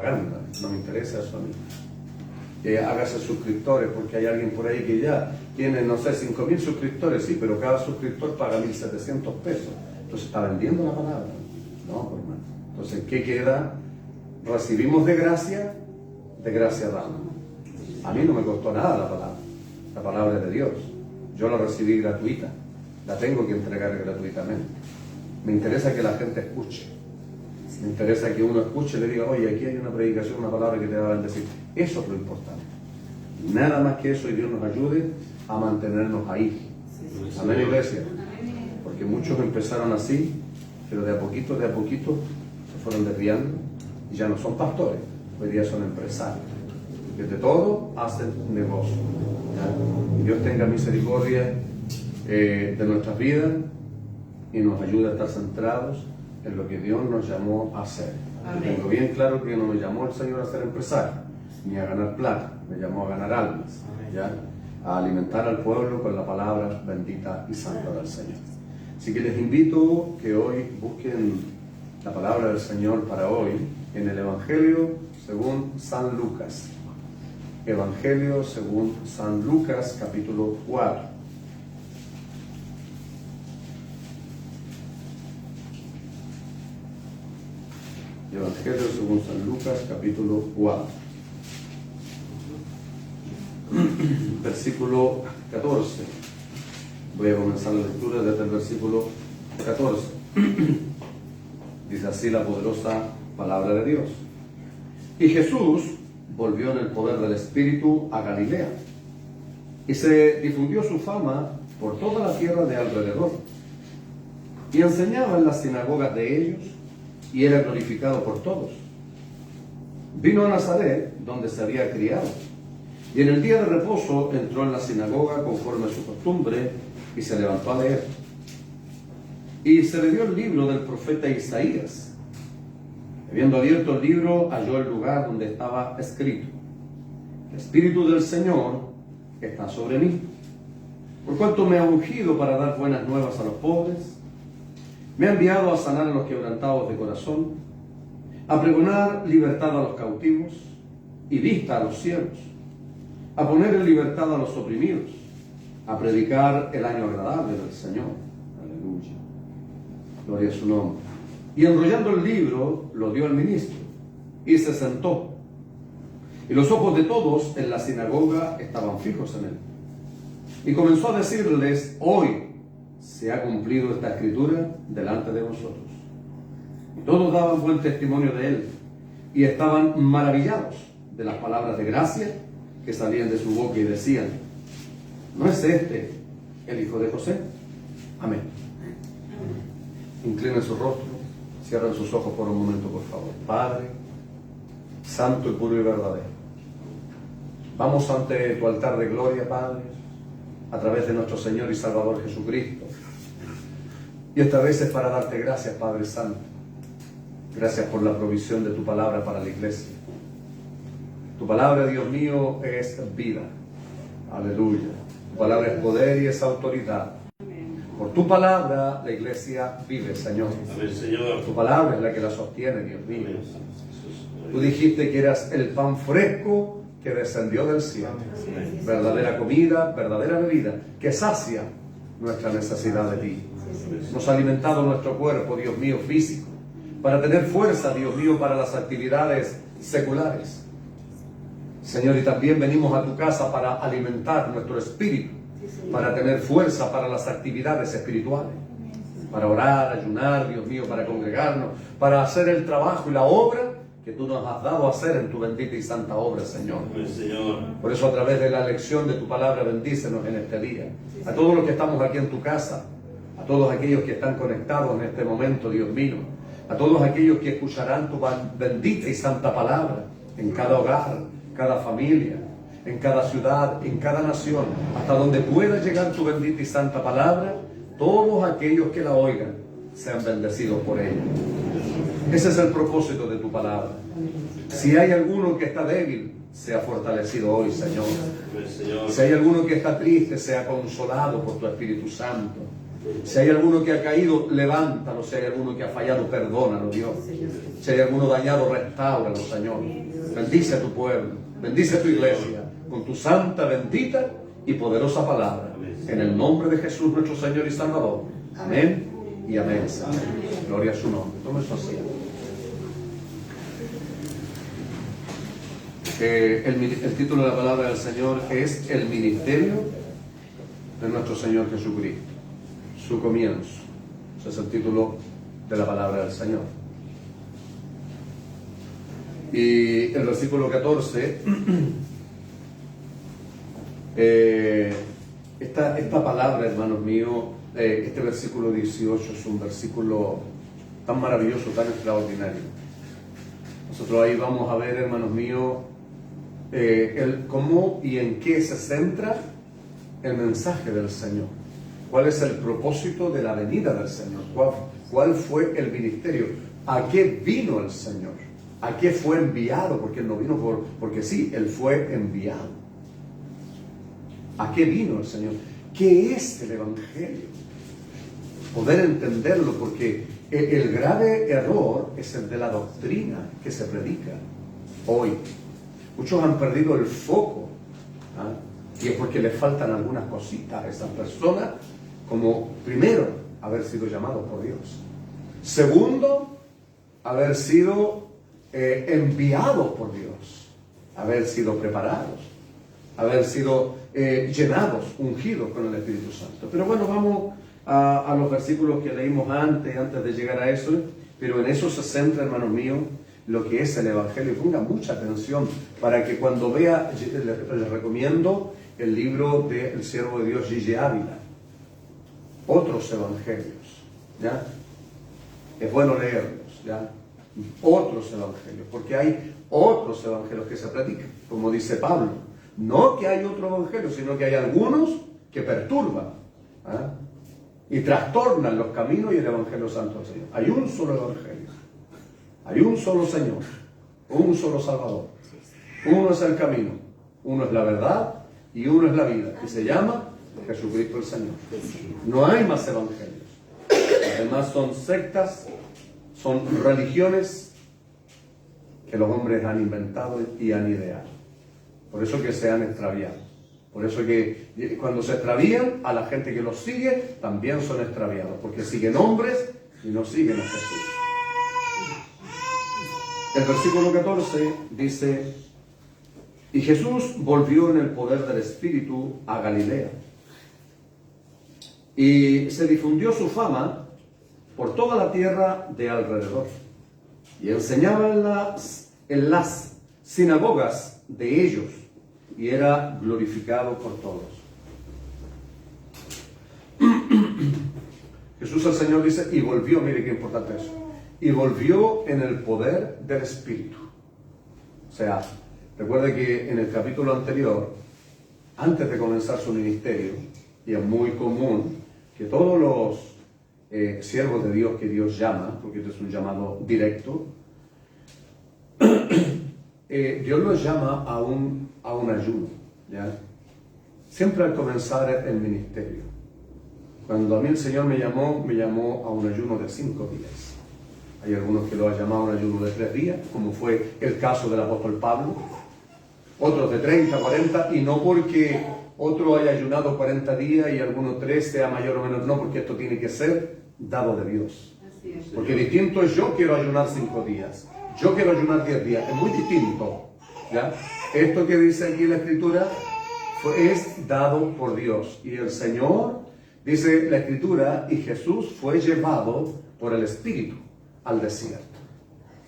propaganda, no me interesa eso a mí. Hágase suscriptores, porque hay alguien por ahí que ya tiene, no sé, 5.000 suscriptores, sí, pero cada suscriptor paga 1.700 pesos. Entonces está vendiendo la palabra. No, por hermano. Entonces, ¿qué queda? Recibimos de gracia damos. A mí no me costó nada la palabra de Dios. Yo la recibí gratuita, la tengo que entregar gratuitamente. Me interesa que la gente escuche. Me interesa que uno escuche y le diga, oye, aquí hay una predicación, una palabra que te va a bendecir. Eso es lo importante. Nada más que eso, y Dios nos ayude a mantenernos ahí. Amén, iglesia. Porque muchos empezaron así, pero de a poquito se fueron desviando y ya no son pastores, hoy día son empresarios. Que de todo hacen negocio. ¿Ya? Y Dios tenga misericordia de nuestras vidas y nos ayude a estar centrados en lo que Dios nos llamó a hacer. Tengo bien claro que no me llamó el Señor a ser empresario, ni a ganar plata, me llamó a ganar almas, ¿ya? A alimentar al pueblo con la palabra bendita y santa del Señor. Así que les invito que hoy busquen la palabra del Señor para hoy en el Evangelio según San Lucas. Evangelio según San Lucas, capítulo 4. Evangelio según San Lucas, capítulo 4. Versículo 14. Voy a comenzar la lectura desde el versículo 14. Dice así la poderosa palabra de Dios. Y Jesús volvió en el poder del Espíritu a Galilea, y se difundió su fama por toda la tierra de alrededor, y enseñaba en las sinagogas de ellos, y era glorificado por todos. Vino a Nazaret, donde se había criado, y en el día de reposo entró en la sinagoga conforme a su costumbre, y se levantó a leer. Y se le dio el libro del profeta Isaías. Habiendo abierto el libro, halló el lugar donde estaba escrito: el Espíritu del Señor está sobre mí, por cuanto me ha ungido para dar buenas nuevas a los pobres, me ha enviado a sanar a los quebrantados de corazón, a pregonar libertad a los cautivos y vista a los ciegos, a poner en libertad a los oprimidos, a predicar el año agradable del Señor. Aleluya. Gloria a su nombre. Y enrollando el libro, lo dio al ministro, y se sentó. Y los ojos de todos en la sinagoga estaban fijos en él. Y comenzó a decirles: hoy se ha cumplido esta escritura delante de vosotros. Y todos daban buen testimonio de él, y estaban maravillados de las palabras de gracia que salían de su boca, y decían: ¿no es este el hijo de José? Amén. Inclinen su rostro. Cierren sus ojos por un momento, por favor. Padre, santo y puro y verdadero, vamos ante tu altar de gloria, Padre, a través de nuestro Señor y Salvador Jesucristo. Y esta vez es para darte gracias, Padre Santo. Gracias por la provisión de tu palabra para la iglesia. Tu palabra, Dios mío, es vida. Aleluya. Tu palabra es poder y es autoridad. Por tu palabra la iglesia vive, Señor. Amén, Señor. Tu palabra es la que la sostiene, Dios mío. Tú dijiste que eras el pan fresco que descendió del cielo. Verdadera comida, verdadera bebida, que sacia nuestra necesidad de ti. Nos ha alimentado nuestro cuerpo, Dios mío, físico, para tener fuerza, Dios mío, para las actividades seculares. Señor, y también venimos a tu casa para alimentar nuestro espíritu, para tener fuerza para las actividades espirituales, para orar, ayunar, Dios mío, para congregarnos, para hacer el trabajo y la obra que tú nos has dado a hacer en tu bendita y santa obra, Señor. Por eso, a través de la lección de tu palabra, bendícenos en este día. A todos los que estamos aquí en tu casa, a todos aquellos que están conectados en este momento, Dios mío, a todos aquellos que escucharán tu bendita y santa palabra en cada hogar, cada familia, en cada ciudad, en cada nación, hasta donde pueda llegar tu bendita y santa palabra, todos aquellos que la oigan sean bendecidos por ella. Ese es el propósito de tu palabra. Si hay alguno que está débil, sea fortalecido hoy, Señor. Si hay alguno que está triste, sea consolado por tu Espíritu Santo. Si hay alguno que ha caído, levántalo. Si hay alguno que ha fallado, perdónalo, Dios. Si hay alguno dañado, restáuralo, Señor. Bendice a tu pueblo, bendice a tu iglesia con tu santa, bendita y poderosa palabra. En el nombre de Jesús, nuestro Señor y Salvador. Amén y amén, Señor. Gloria a su nombre. Tome su asiento. El título de la palabra del Señor es El ministerio de nuestro Señor Jesucristo. Su comienzo. Ese es el título de la palabra del Señor. Y el versículo 14, esta palabra, hermanos míos, este versículo 18 es un versículo tan maravilloso, tan extraordinario. Nosotros ahí vamos a ver, hermanos míos, cómo y en qué se centra el mensaje del Señor. ¿Cuál es el propósito de la venida del Señor? ¿Cuál fue el ministerio? ¿A qué vino el Señor? ¿A qué fue enviado? Porque Él no vino porque sí, Él fue enviado. ¿A qué vino el Señor? ¿Qué es el Evangelio? Poder entenderlo, porque el grave error es el de la doctrina que se predica hoy. Muchos han perdido el foco, ¿ah? Y es porque les faltan algunas cositas a esas personas, como primero, haber sido llamados por Dios. Segundo, haber sido enviados por Dios, haber sido preparados, haber sido llenados, ungidos con el Espíritu Santo. Pero bueno, vamos a los versículos que leímos antes de llegar a eso, pero en eso se centra, hermanos míos, lo que es el Evangelio. Ponga mucha atención para que cuando vea, les recomiendo el libro del siervo de Dios Gigi Ávila, Otros Evangelios, ¿ya? Es bueno leerlos, ¿ya? Otros evangelios, porque hay otros evangelios que se predican, como dice Pablo. No que hay otro evangelio, sino que hay algunos que perturban, ¿ah? Y trastornan los caminos y el evangelio santo del Señor. Hay un solo evangelio, hay un solo Señor, un solo Salvador. Uno es el camino, uno es la verdad y uno es la vida, y se llama Jesucristo el Señor. No hay más evangelios. Además son sectas, son religiones que los hombres han inventado y han ideado. Por eso que se han extraviado. Por eso que cuando se extravían, a la gente que los sigue también son extraviados, porque siguen hombres y no siguen a Jesús. El versículo 14 dice: y Jesús volvió en el poder del Espíritu a Galilea, y se difundió su por toda la tierra de alrededor, y enseñaba en las sinagogas de ellos, y era glorificado por todos. Jesús el Señor dice, y volvió, mire qué importante eso, y volvió en el poder del Espíritu. O sea, recuerde que en el capítulo anterior, antes de comenzar su ministerio, y es muy común que todos los siervos de Dios que Dios llama, porque esto es un llamado directo, Dios los llama a un ayuno, ¿ya? Siempre al comenzar el ministerio. Cuando a mí el Señor me llamó a un ayuno de 5 días. Hay algunos que lo han llamado a un ayuno de 3 días, como fue el caso del apóstol Pablo. Otros de 30, 40, y no porque otro haya ayunado 40 días y alguno 3 sea mayor o menor, no, porque esto tiene que ser dado de Dios. Porque distinto es yo quiero ayunar 5 días, yo quiero ayunar 10 días, es muy distinto, ¿ya? Esto que dice aquí la Escritura es dado por Dios, y el Señor, dice la Escritura, y Jesús fue llevado por el Espíritu al desierto.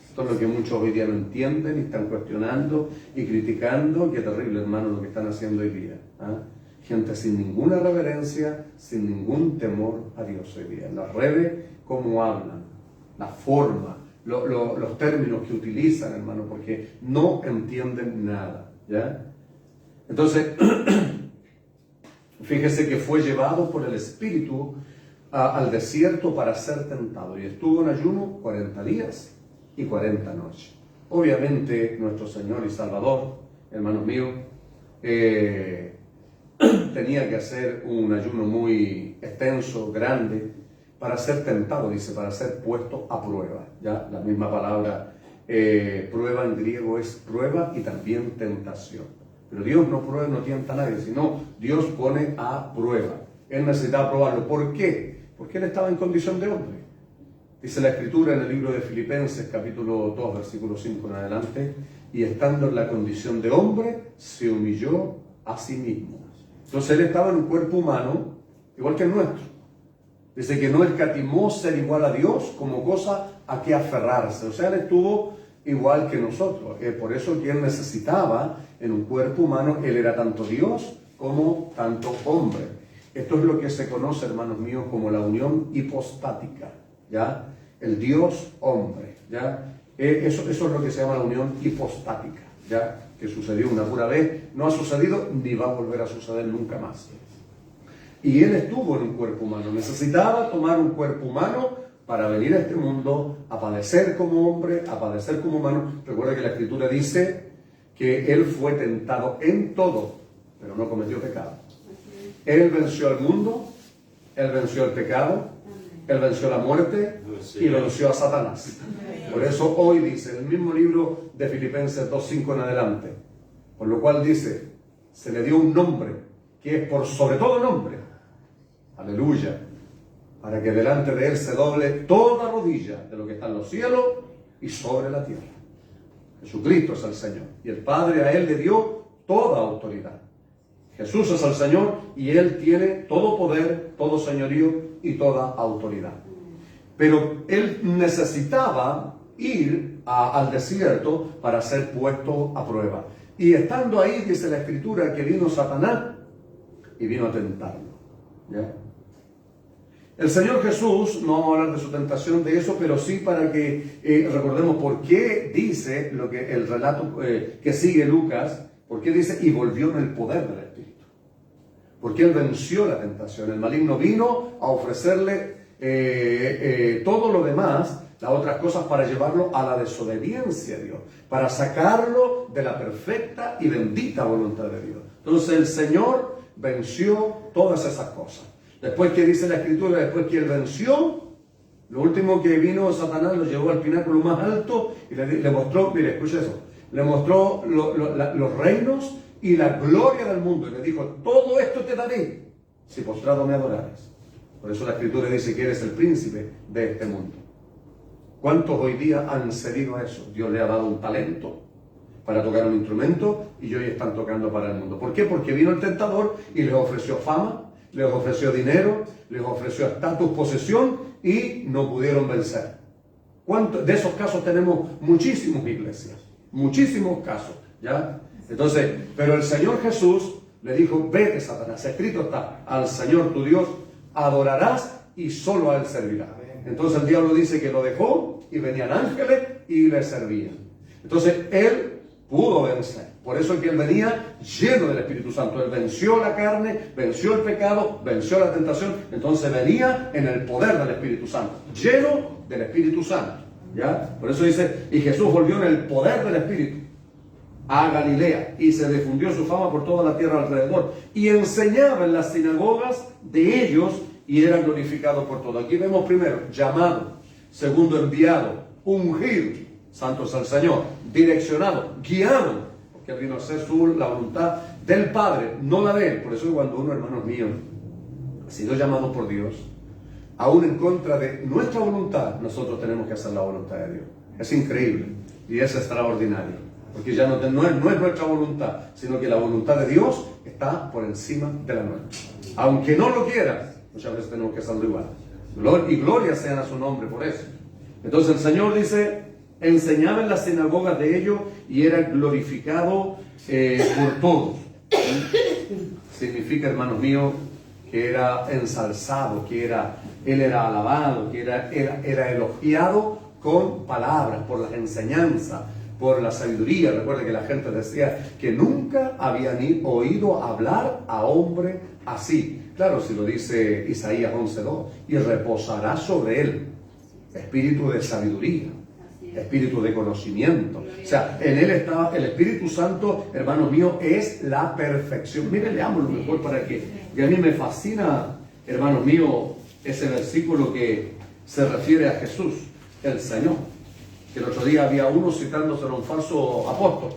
Esto es lo que muchos hoy día no entienden y están cuestionando y criticando. Qué terrible, hermano, lo que están haciendo hoy día, ¿ah? Gente sin ninguna reverencia, sin ningún temor a Dios hoy día. En las redes, cómo hablan, la forma, los términos que utilizan, hermano, porque no entienden nada, ¿ya? Entonces, fíjese que fue llevado por el Espíritu al desierto para ser tentado, y estuvo en ayuno 40 días y 40 noches. Obviamente, nuestro Señor y Salvador, hermanos míos, tenía que hacer un ayuno muy extenso, grande, para ser tentado, dice, para ser puesto a prueba. Ya la misma palabra prueba en griego es prueba y también tentación. Pero Dios no prueba, no tienta a nadie, sino Dios pone a prueba. Él necesitaba probarlo. ¿Por qué? Porque él estaba en condición de hombre. Dice la Escritura en el libro de Filipenses, capítulo 2, versículo 5 en adelante, y estando en la condición de hombre, se humilló a sí mismo. Entonces él estaba en un cuerpo humano, igual que el nuestro. Dice que no escatimó ser igual a Dios como cosa a que aferrarse. O sea, él estuvo igual que nosotros. Por eso que él necesitaba en un cuerpo humano, él era tanto Dios como tanto hombre. Esto es lo que se conoce, hermanos míos, como la unión hipostática, ¿ya? El Dios hombre, ¿ya? Eso es lo que se llama la unión hipostática, ¿ya? Que sucedió una pura vez, no ha sucedido ni va a volver a suceder nunca más. Y él estuvo en un cuerpo humano, necesitaba tomar un cuerpo humano para venir a este mundo, a padecer como hombre, a padecer como humano. Recuerda que la Escritura dice que él fue tentado en todo, pero no cometió pecado. Él venció al mundo, él venció el pecado, él venció la muerte y venció a Satanás. Por eso hoy dice, el mismo libro de Filipenses 2:5 en adelante, por lo cual dice, se le dio un nombre que es por sobre todo nombre, aleluya, para que delante de él se doble toda rodilla de lo que está en los cielos y sobre la tierra. Jesucristo es el Señor y el Padre a él le dio toda autoridad. Jesús es el Señor y él tiene todo poder, todo señorío y toda autoridad. Pero él necesitaba ir al desierto para ser puesto a prueba. Y estando ahí, dice la Escritura, que vino Satanás y vino a tentarlo. ¿Ya? El Señor Jesús, no vamos a hablar de su tentación, de eso, pero sí para que recordemos por qué dice lo que el relato que sigue Lucas, por qué dice, y volvió en el poder del Espíritu. Porque él venció la tentación. El maligno vino a ofrecerle todo lo demás, las otras cosas, para llevarlo a la desobediencia a Dios, para sacarlo de la perfecta y bendita voluntad de Dios. Entonces el Señor venció todas esas cosas. Después que dice la Escritura, después que él venció, lo último que vino Satanás, lo llevó al pináculo más alto y le mostró, mire, escuche eso, le mostró los reinos y la gloria del mundo, y le dijo, todo esto te daré si postrado me adorares. Por eso la Escritura dice que eres el príncipe de este mundo. ¿Cuántos hoy día han cedido a eso? Dios le ha dado un talento para tocar un instrumento y hoy están tocando para el mundo. ¿Por qué? Porque vino el tentador y les ofreció fama, les ofreció dinero, les ofreció estatus, posesión y no pudieron vencer. ¿Cuántos de esos casos tenemos? Muchísimos, iglesias, muchísimos casos, ¿ya? Entonces, pero el Señor Jesús le dijo, vete, Satanás, escrito está, al Señor tu Dios adorarás y solo a él servirás. Entonces el diablo dice que lo dejó y venían ángeles y le servían. Entonces él pudo vencer. Por eso es que él venía lleno del Espíritu Santo. Él venció la carne, venció el pecado, venció la tentación. Entonces venía en el poder del Espíritu Santo, lleno del Espíritu Santo. ¿Ya? Por eso dice, y Jesús volvió en el poder del Espíritu a Galilea y se difundió su fama por toda la tierra alrededor y enseñaba en las sinagogas de ellos y era glorificado por todo. Aquí vemos primero llamado, segundo enviado, ungido, santo es el Señor, direccionado, guiado, porque él vino a hacer la voluntad del Padre, no la de él. Por eso cuando uno, hermanos míos, ha sido llamado por Dios, aún en contra de nuestra voluntad, nosotros tenemos que hacer la voluntad de Dios. Es increíble y es extraordinario. Porque ya no es nuestra voluntad, sino que la voluntad de Dios está por encima de la nuestra. Aunque no lo quieras, muchas veces tenemos que hacerlo igual. Y gloria sean a su nombre por eso. Entonces el Señor dice, enseñaba en las sinagogas de ellos y era glorificado por todos. Significa, hermanos míos, que era ensalzado, que él era alabado, que era elogiado con palabras, por las enseñanzas, por la sabiduría. Recuerda que la gente decía que nunca habían oído hablar a hombre así. Claro, si lo dice Isaías 11:2, y reposará sobre él espíritu de sabiduría espíritu de conocimiento. O sea, en él estaba el Espíritu Santo, hermanos míos, es la perfección. Miren, leámoslo mejor para que a mí me fascina, hermanos míos, ese versículo que se refiere a Jesús, el Señor. Que el otro día había uno citándose a un falso apóstol.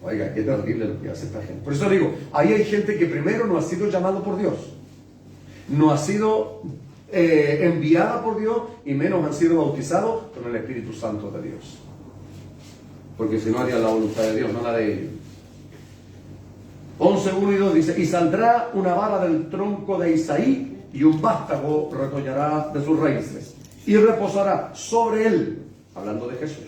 Oiga, qué terrible lo que hace esta gente. Por eso digo, ahí hay gente que primero no ha sido llamado por Dios, no ha sido enviada por Dios, y menos han sido bautizados con el Espíritu Santo de Dios. Porque si no harían la voluntad de Dios, no la de ellos. 11:1 y 2 dice: y saldrá una vara del tronco de Isaí, y un vástago retollará de sus raíces, y reposará sobre él, hablando de Jesús,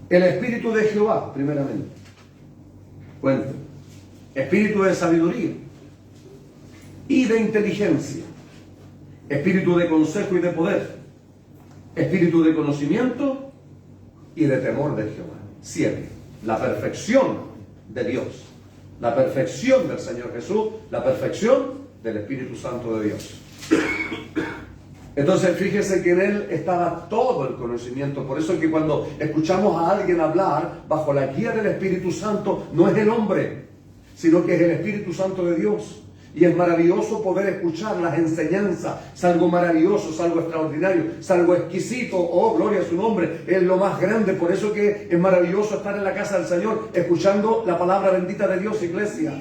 el Espíritu de Jehová, primeramente. Cuenta. Espíritu de sabiduría y de inteligencia, espíritu de consejo y de poder, espíritu de conocimiento y de temor de Jehová. 7. La perfección de Dios, la perfección del Señor Jesús, la perfección del Espíritu Santo de Dios. Entonces, fíjese que en él estaba todo el conocimiento. Por eso es que cuando escuchamos a alguien hablar bajo la guía del Espíritu Santo, no es el hombre, sino que es el Espíritu Santo de Dios. Y es maravilloso poder escuchar las enseñanzas. Es algo maravilloso, es algo extraordinario, es algo exquisito. Oh, gloria a su nombre, es lo más grande. Por eso que es maravilloso estar en la casa del Señor, escuchando la palabra bendita de Dios, iglesia.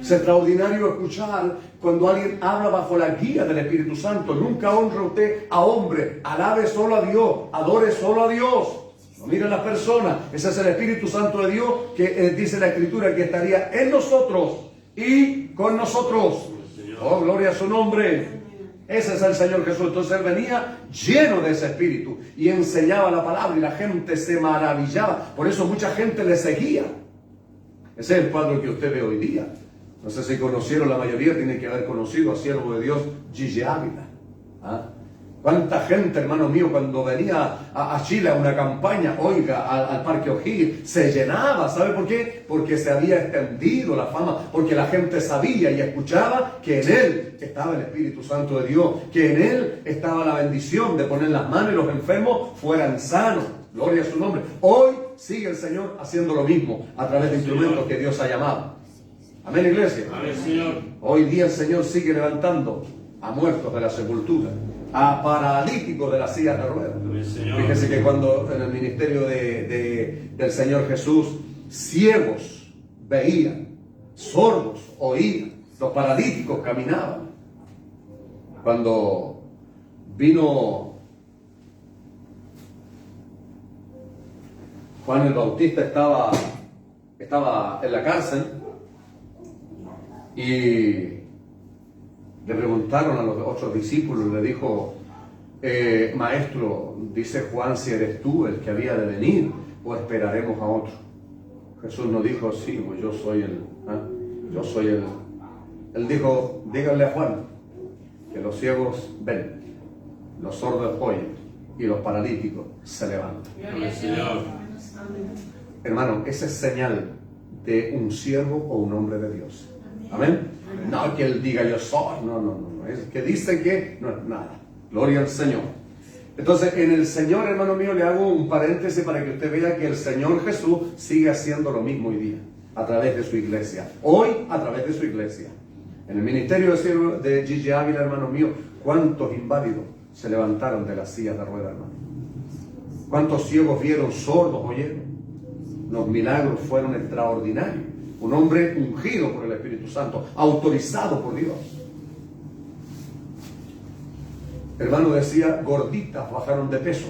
Es extraordinario escuchar cuando alguien habla bajo la guía del Espíritu Santo. Nunca honre usted a hombre, alabe solo a Dios, adore solo a Dios. No mire a las personas. Ese es el Espíritu Santo de Dios que dice la Escritura que estaría en nosotros y con nosotros. Oh, gloria a su nombre. Ese es el Señor Jesús. Entonces él venía lleno de ese espíritu y enseñaba la palabra, y la gente se maravillaba. Por eso mucha gente le seguía. Ese es el cuadro que usted ve hoy día. No sé si conocieron, la mayoría tiene que haber conocido a siervo de Dios, Gigi Ávila. ¿Ah? ¿Cuánta gente, hermano mío, cuando venía a Chile a una campaña, oiga, al Parque O'Higgins, se llenaba? ¿Sabe por qué? Porque se había extendido la fama, porque la gente sabía y escuchaba que en él estaba el Espíritu Santo de Dios, que en él estaba la bendición de poner las manos y los enfermos fueran sanos. Gloria a su nombre. Hoy sigue el Señor haciendo lo mismo a través de instrumentos que Dios ha llamado. Amén, iglesia. Amén, Señor. Hoy día el Señor sigue levantando a muertos de la sepultura, a paralíticos de las sillas de ruedas. Fíjese que cuando en el ministerio del Señor Jesús, ciegos veían, sordos oían, los paralíticos caminaban. Cuando vino Juan el Bautista, estaba en la cárcel, y le preguntaron a los otros discípulos, le dijo: maestro, dice Juan si eres tú el que había de venir, o esperaremos a otro. Jesús nos dijo: sí, pues yo soy yo soy el. Él dijo: díganle a Juan que los ciegos ven, los sordos oyen y los paralíticos se levantan. Hermano, esa es señal de un siervo o un hombre de Dios. Amén. No que él diga yo soy, no. Es que dice que no es nada. Gloria al Señor. Entonces, en el Señor, hermano mío, le hago un paréntesis para que usted vea que el Señor Jesús sigue haciendo lo mismo hoy día, a través de su iglesia. Hoy, a través de su iglesia. En el ministerio de Gigi Ávila, hermano mío, ¿cuántos inválidos se levantaron de las sillas de ruedas, hermano? ¿Cuántos ciegos vieron, sordos oyeron? Los milagros fueron extraordinarios. Un hombre ungido por el Espíritu Santo, autorizado por Dios. Hermano decía, gorditas bajaron de peso,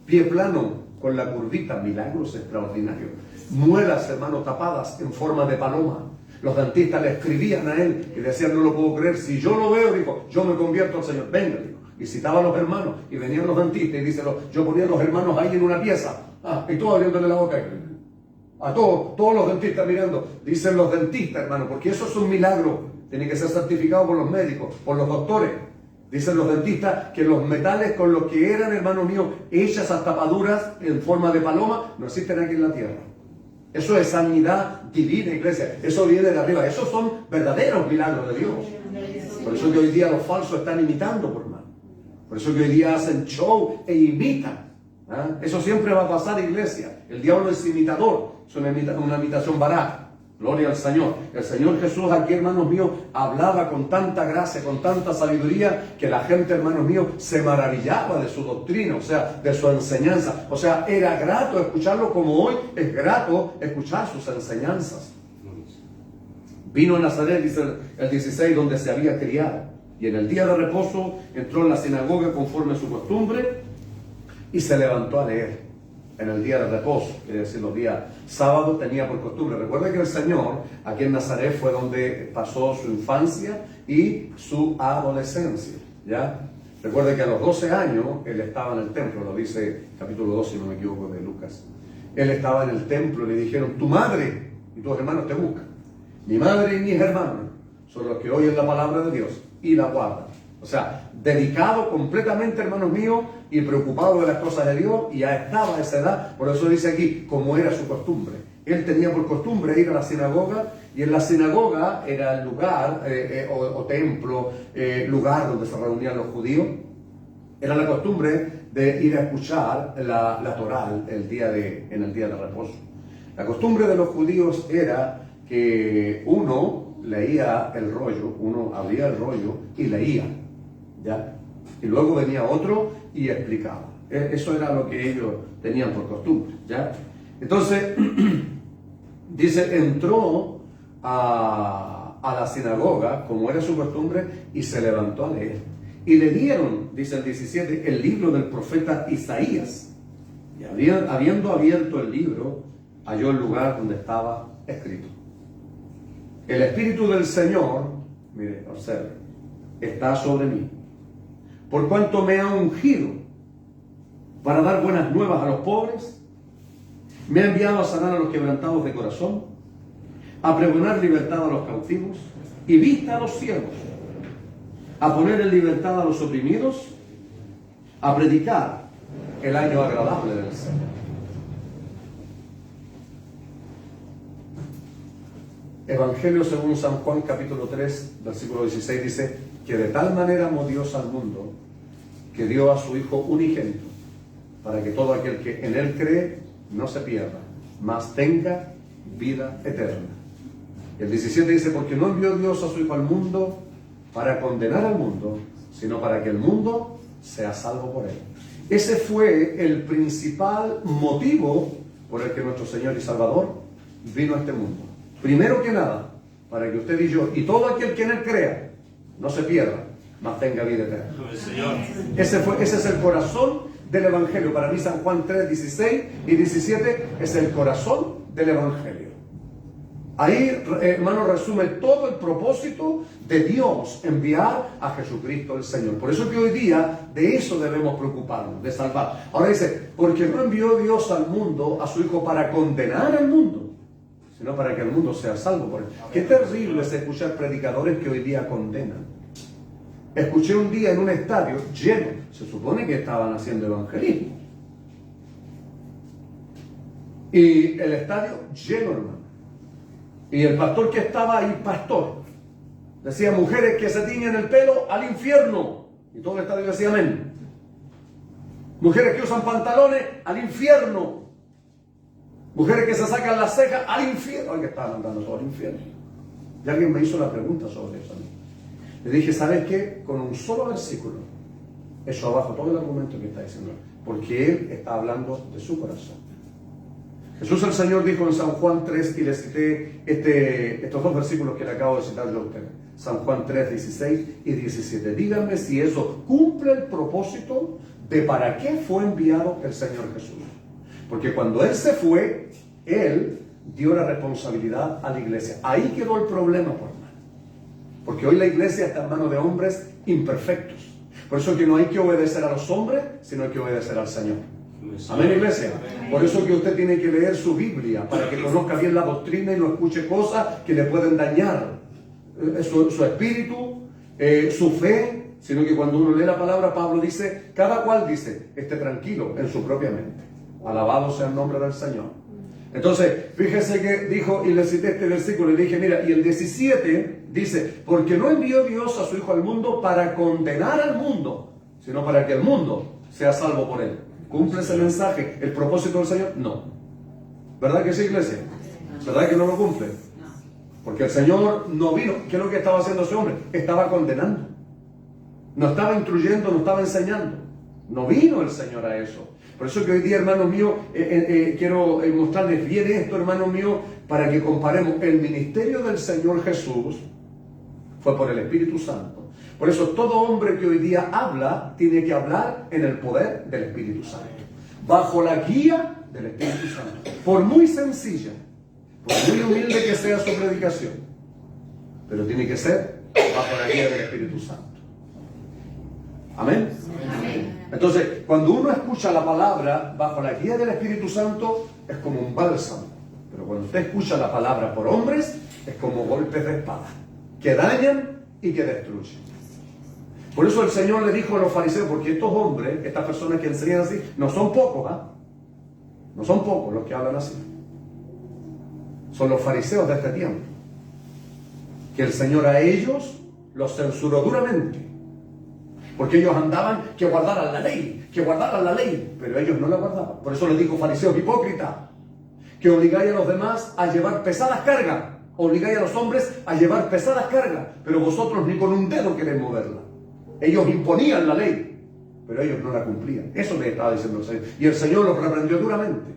pie plano con la curvita, milagros extraordinarios. Muelas, hermano, tapadas en forma de paloma. Los dentistas le escribían a él y decían: no lo puedo creer, si yo lo veo, dijo, yo me convierto al Señor. Venga, dijo. Y citaba a los hermanos, y venían los dentistas, y dice, yo ponía a los hermanos ahí en una pieza, y todos abriéndole la boca. A todos los dentistas mirando. Dicen los dentistas, hermano, porque eso es un milagro. Tiene que ser certificado por los médicos, por los doctores. Dicen los dentistas que los metales con los que eran, hermano mío, hechas a tapaduras en forma de paloma, no existen aquí en la tierra. Eso es sanidad divina, iglesia. Eso viene de arriba. Esos son verdaderos milagros de Dios. Por eso que hoy día los falsos están imitando, por hermano. Por eso que hoy día hacen show e imitan. ¿Ah? Eso siempre va a pasar, iglesia. El diablo es imitador, es una imitación barata. Gloria al Señor. El Señor Jesús aquí, hermanos míos, hablaba con tanta gracia, con tanta sabiduría, que la gente, hermanos míos, se maravillaba de su doctrina, o sea, de su enseñanza. O sea, era grato escucharlo, como hoy es grato escuchar sus enseñanzas. Vino a Nazaret, dice el 16, donde se había criado, y en el día de reposo entró en la sinagoga conforme a su costumbre y se levantó a leer. En el día de reposo, es decir, los días sábados, tenía por costumbre. Recuerda que el Señor aquí en Nazaret fue donde pasó su infancia y su adolescencia, ¿ya? Recuerda que a los 12 años él estaba en el templo, lo dice capítulo 2, si no me equivoco, de Lucas. Él estaba en el templo y le dijeron: tu madre y tus hermanos te buscan. Mi madre y mis hermanos son los que oyen la palabra de Dios y la guardan. O sea, dedicado completamente, hermanos míos, y preocupado de las cosas de Dios, y ya estaba a esa edad. Por eso dice aquí, como era su costumbre. Él tenía por costumbre ir a la sinagoga, y en la sinagoga era el lugar o templo, lugar donde se reunían los judíos. Era la costumbre de ir a escuchar la Torá en el día de reposo. La costumbre de los judíos era que uno leía el rollo, uno abría el rollo y leía, ¿ya? Y luego venía otro y explicaba. Eso era lo que ellos tenían por costumbre, ¿ya? Entonces, dice, entró a la sinagoga, como era su costumbre, y se levantó a leer. Y le dieron, dice el 17, el libro del profeta Isaías. Y habiendo abierto el libro, halló el lugar donde estaba escrito: el Espíritu del Señor, mire, observe, está sobre mí, por cuanto me ha ungido para dar buenas nuevas a los pobres, me ha enviado a sanar a los quebrantados de corazón, a pregonar libertad a los cautivos y vista a los ciegos, a poner en libertad a los oprimidos, a predicar el año agradable del Señor. Evangelio según San Juan, capítulo 3, versículo 16, dice que de tal manera amó Dios al mundo que dio a su Hijo unigénito, para que todo aquel que en Él cree no se pierda, mas tenga vida eterna. El 17 dice: porque no envió Dios a su Hijo al mundo para condenar al mundo, sino para que el mundo sea salvo por Él. Ese fue el principal motivo por el que nuestro Señor y Salvador vino a este mundo. Primero que nada, para que usted y yo, y todo aquel que en Él crea, no se pierda, mas tenga vida eterna. Ese es el corazón del Evangelio. Para mí San Juan 3, 16 y 17 es el corazón del Evangelio. Ahí, hermano, resume todo el propósito de Dios, enviar a Jesucristo el Señor. Por eso que hoy día de eso debemos preocuparnos, de salvar. Ahora dice, porque no envió Dios al mundo a su Hijo para condenar al mundo, sino para que el mundo sea salvo por Él. Qué terrible es escuchar predicadores que hoy día condenan. Escuché un día en un estadio lleno, se supone que estaban haciendo evangelismo, y el estadio lleno, hermano, y el pastor que estaba ahí, decía: mujeres que se tiñen el pelo, al infierno. Y todo el estadio decía amén. Mujeres que usan pantalones, al infierno. Mujeres que se sacan las cejas, al infierno. Ay, que estaban andando todo al infierno. Y alguien me hizo la pregunta sobre eso a mí. Le dije: ¿sabes qué? Con un solo versículo, eso abajo todo el argumento que está diciendo, porque Él está hablando de su corazón. Jesús el Señor dijo en San Juan 3, y le cité estos dos versículos que le acabo de citar yo a ustedes. San Juan 3, 16 y 17. Díganme si eso cumple el propósito de para qué fue enviado el Señor Jesús. Porque cuando Él se fue, Él dio la responsabilidad a la iglesia. Ahí quedó el problema, por hermano. Porque hoy la iglesia está en manos de hombres imperfectos. Por eso que no hay que obedecer a los hombres, sino hay que obedecer al Señor. Amén, iglesia. Por eso que usted tiene que leer su Biblia, para que conozca bien la doctrina y no escuche cosas que le pueden dañar su espíritu, su fe, sino que cuando uno lee la palabra, Pablo dice, cada cual dice, esté tranquilo en su propia mente. Alabado sea el nombre del Señor. Entonces, fíjese que dijo, y le cité este versículo, y le dije, mira, y el 17 dice, porque no envió Dios a su Hijo al mundo para condenar al mundo, sino para que el mundo sea salvo por él. ¿Cumple ese mensaje el propósito del Señor? No. ¿Verdad que sí, iglesia? ¿Verdad que no lo cumple? Porque el Señor no vino. ¿Qué es lo que estaba haciendo ese hombre? Estaba condenando. No estaba instruyendo, no estaba enseñando. No vino el Señor a eso. Por eso que hoy día, hermanos míos, quiero mostrarles bien esto, hermanos míos, para que comparemos. El ministerio del Señor Jesús fue por el Espíritu Santo. Por eso todo hombre que hoy día habla, tiene que hablar en el poder del Espíritu Santo. Bajo la guía del Espíritu Santo. Por muy sencilla, por muy humilde que sea su predicación, pero tiene que ser bajo la guía del Espíritu Santo. ¿Amén? Amén. Entonces, cuando uno escucha la palabra bajo la guía del Espíritu Santo, es como un bálsamo. Pero cuando usted escucha la palabra por hombres, es como golpes de espada, que dañan y que destruyen. Por eso el Señor le dijo a los fariseos, porque estos hombres, estas personas que enseñan así, no son pocos, ¿ah? No son pocos los que hablan así. Son los fariseos de este tiempo. Que el Señor a ellos los censuró duramente. Porque ellos andaban que guardaran la ley, pero ellos no la guardaban. Por eso les dijo, fariseos hipócritas, que obligáis a los demás a llevar pesadas cargas, obligáis a los hombres a llevar pesadas cargas, pero vosotros ni con un dedo queréis moverla. Ellos imponían la ley, pero ellos no la cumplían. Eso les estaba diciendo el Señor. Y el Señor los reprendió duramente.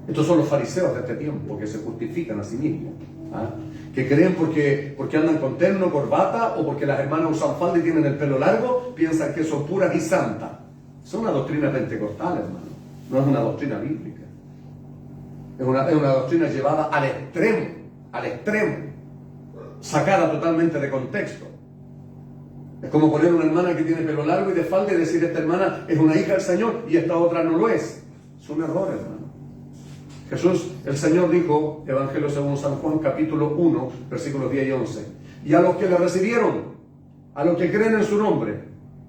Estos son los fariseos de este tiempo, que se justifican a sí mismos. ¿Ah? Que creen porque andan con terno, corbata, o porque las hermanas usan falda y tienen el pelo largo, piensan que son puras y santas. Es una doctrina pentecostal, hermano. No es una doctrina bíblica. Es una doctrina llevada al extremo, sacada totalmente de contexto. Es como poner una hermana que tiene pelo largo y de falda y decir, esta hermana es una hija del Señor y esta otra no lo es. Es un error, hermano. Jesús, el Señor dijo, Evangelio según San Juan, capítulo 1, versículos 10 y 11. Y a los que le recibieron, a los que creen en su nombre,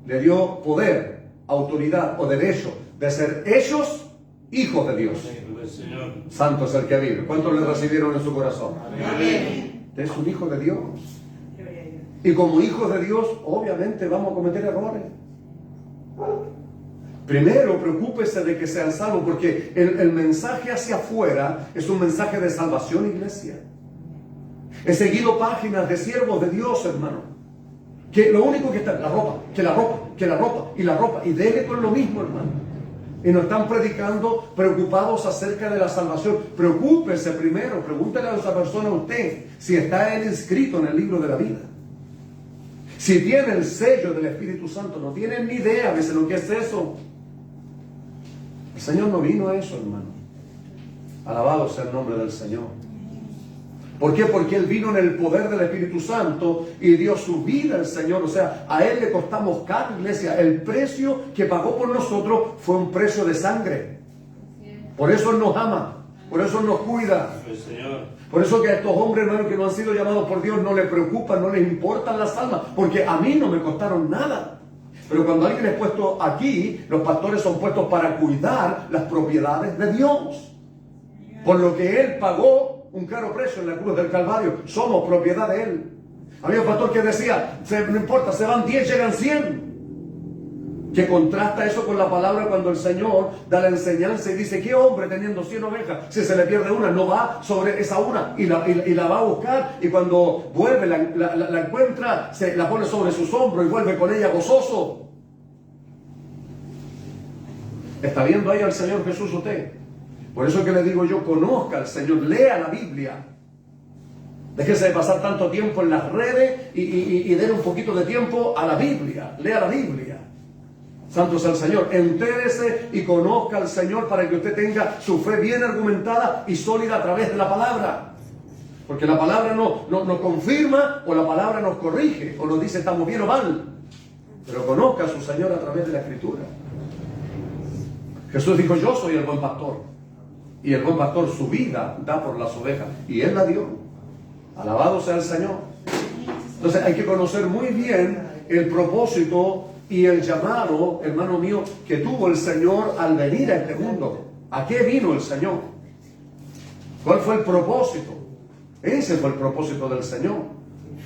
le dio poder, autoridad o derecho de ser hechos hijos de Dios. Santo es el que vive. ¿Cuántos le recibieron en su corazón? Amén. Usted es un hijo de Dios. Y como hijos de Dios, obviamente vamos a cometer errores. Primero, preocúpese de que sean salvos, porque el mensaje hacia afuera es un mensaje de salvación, iglesia. He seguido páginas de siervos de Dios, hermano, que lo único que está es la ropa, y dele con lo mismo, hermano. Y nos están predicando preocupados acerca de la salvación. Preocúpese primero, pregúntele a esa persona, a usted, si está él inscrito en el libro de la vida. Si tiene el sello del Espíritu Santo. No tienen ni idea de lo que es eso. El Señor no vino a eso, hermano. Alabado sea el nombre del Señor. ¿Por qué? Porque Él vino en el poder del Espíritu Santo y dio su vida al Señor. O sea, a Él le costamos caro, iglesia. El precio que pagó por nosotros fue un precio de sangre. Por eso Él nos ama. Por eso Él nos cuida. Por eso que a estos hombres, hermanos, que no han sido llamados por Dios, no les preocupan, no les importan las almas. Porque a mí no me costaron nada. Pero cuando alguien es puesto aquí, los pastores son puestos para cuidar las propiedades de Dios. Por lo que Él pagó un caro precio en la cruz del Calvario. Somos propiedad de Él. Había un pastor que decía, no importa, se van 10, llegan 100. Que contrasta eso con la palabra cuando el Señor da la enseñanza y dice, ¿qué hombre teniendo 100 ovejas, si se le pierde una, no va sobre esa una y la va a buscar? Y cuando vuelve, la encuentra, se la pone sobre sus hombros y vuelve con ella gozoso. ¿Está viendo ahí al Señor Jesús usted? Por eso que le digo yo, conozca al Señor, lea la Biblia. Déjese de pasar tanto tiempo en las redes y den un poquito de tiempo a la Biblia. Lea la Biblia. Santo sea el Señor. Entérese y conozca al Señor para que usted tenga su fe bien argumentada y sólida a través de la palabra. Porque la palabra nos confirma, o la palabra nos corrige, o nos dice estamos bien o mal. Pero conozca a su Señor a través de la Escritura. Jesús dijo, yo soy el buen pastor. Y el buen pastor su vida da por las ovejas. Y Él la dio. Alabado sea el Señor. Entonces hay que conocer muy bien el propósito y el llamado, hermano mío, que tuvo el Señor al venir a este mundo. ¿A qué vino el Señor? ¿Cuál fue el propósito? Ese fue el propósito del Señor.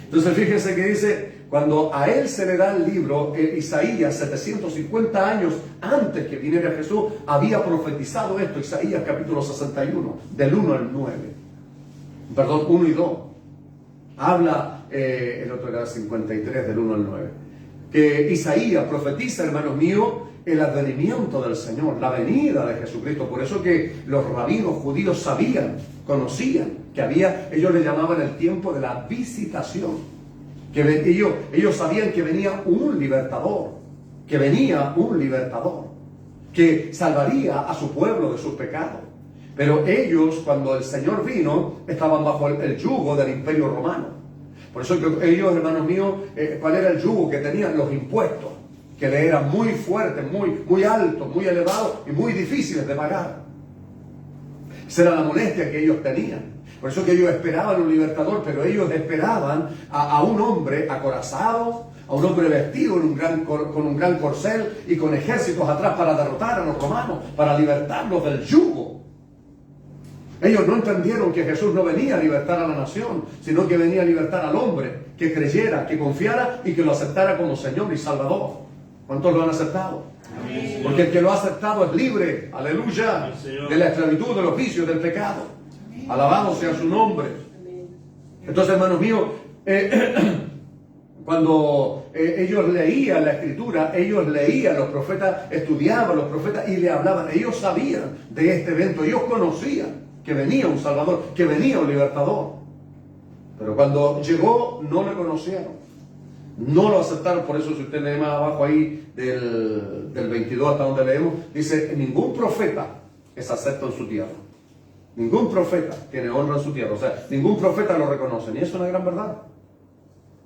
Entonces fíjense que dice, cuando a él se le da el libro, Isaías, 750 años antes que viniera Jesús, había profetizado esto, Isaías capítulo 61, del 1 al 9. Perdón, 1 y 2. Habla, el otro era 53, del 1 al 9. Que Isaías profetiza, hermanos míos, el advenimiento del Señor, la venida de Jesucristo. Por eso que los rabinos judíos sabían, conocían, que había, ellos le llamaban el tiempo de la visitación. Que ellos sabían que venía un libertador, que salvaría a su pueblo de sus pecados. Pero ellos, cuando el Señor vino, estaban bajo el yugo del Imperio Romano. Por eso que ellos, hermanos míos, ¿cuál era el yugo que tenían? Los impuestos, que le eran muy fuertes, muy altos, muy elevados y muy difíciles de pagar. Esa era la molestia que ellos tenían. Por eso que ellos esperaban un libertador, pero ellos esperaban a un hombre acorazado, a un hombre vestido con un gran corcel y con ejércitos atrás para derrotar a los romanos, para libertarlos del yugo. Ellos no entendieron que Jesús no venía a libertar a la nación, sino que venía a libertar al hombre, que creyera, que confiara y que lo aceptara como Señor y Salvador. ¿Cuántos lo han aceptado? Amén. Porque el que lo ha aceptado es libre, aleluya, de la esclavitud, de los vicios, del pecado. Amén. Alabado sea su nombre. Amén. Entonces, hermanos míos, cuando ellos leían la Escritura, ellos leían, los profetas estudiaban los profetas y le hablaban. Ellos sabían de este evento, ellos conocían que venía un Salvador, que venía un libertador. Pero cuando llegó, no le conocieron. No lo aceptaron. Por eso, si usted lee más abajo ahí del 22 hasta donde leemos, dice, ningún profeta es acepto en su tierra. Ningún profeta tiene honra en su tierra. O sea, ningún profeta lo reconoce. Y eso es una gran verdad.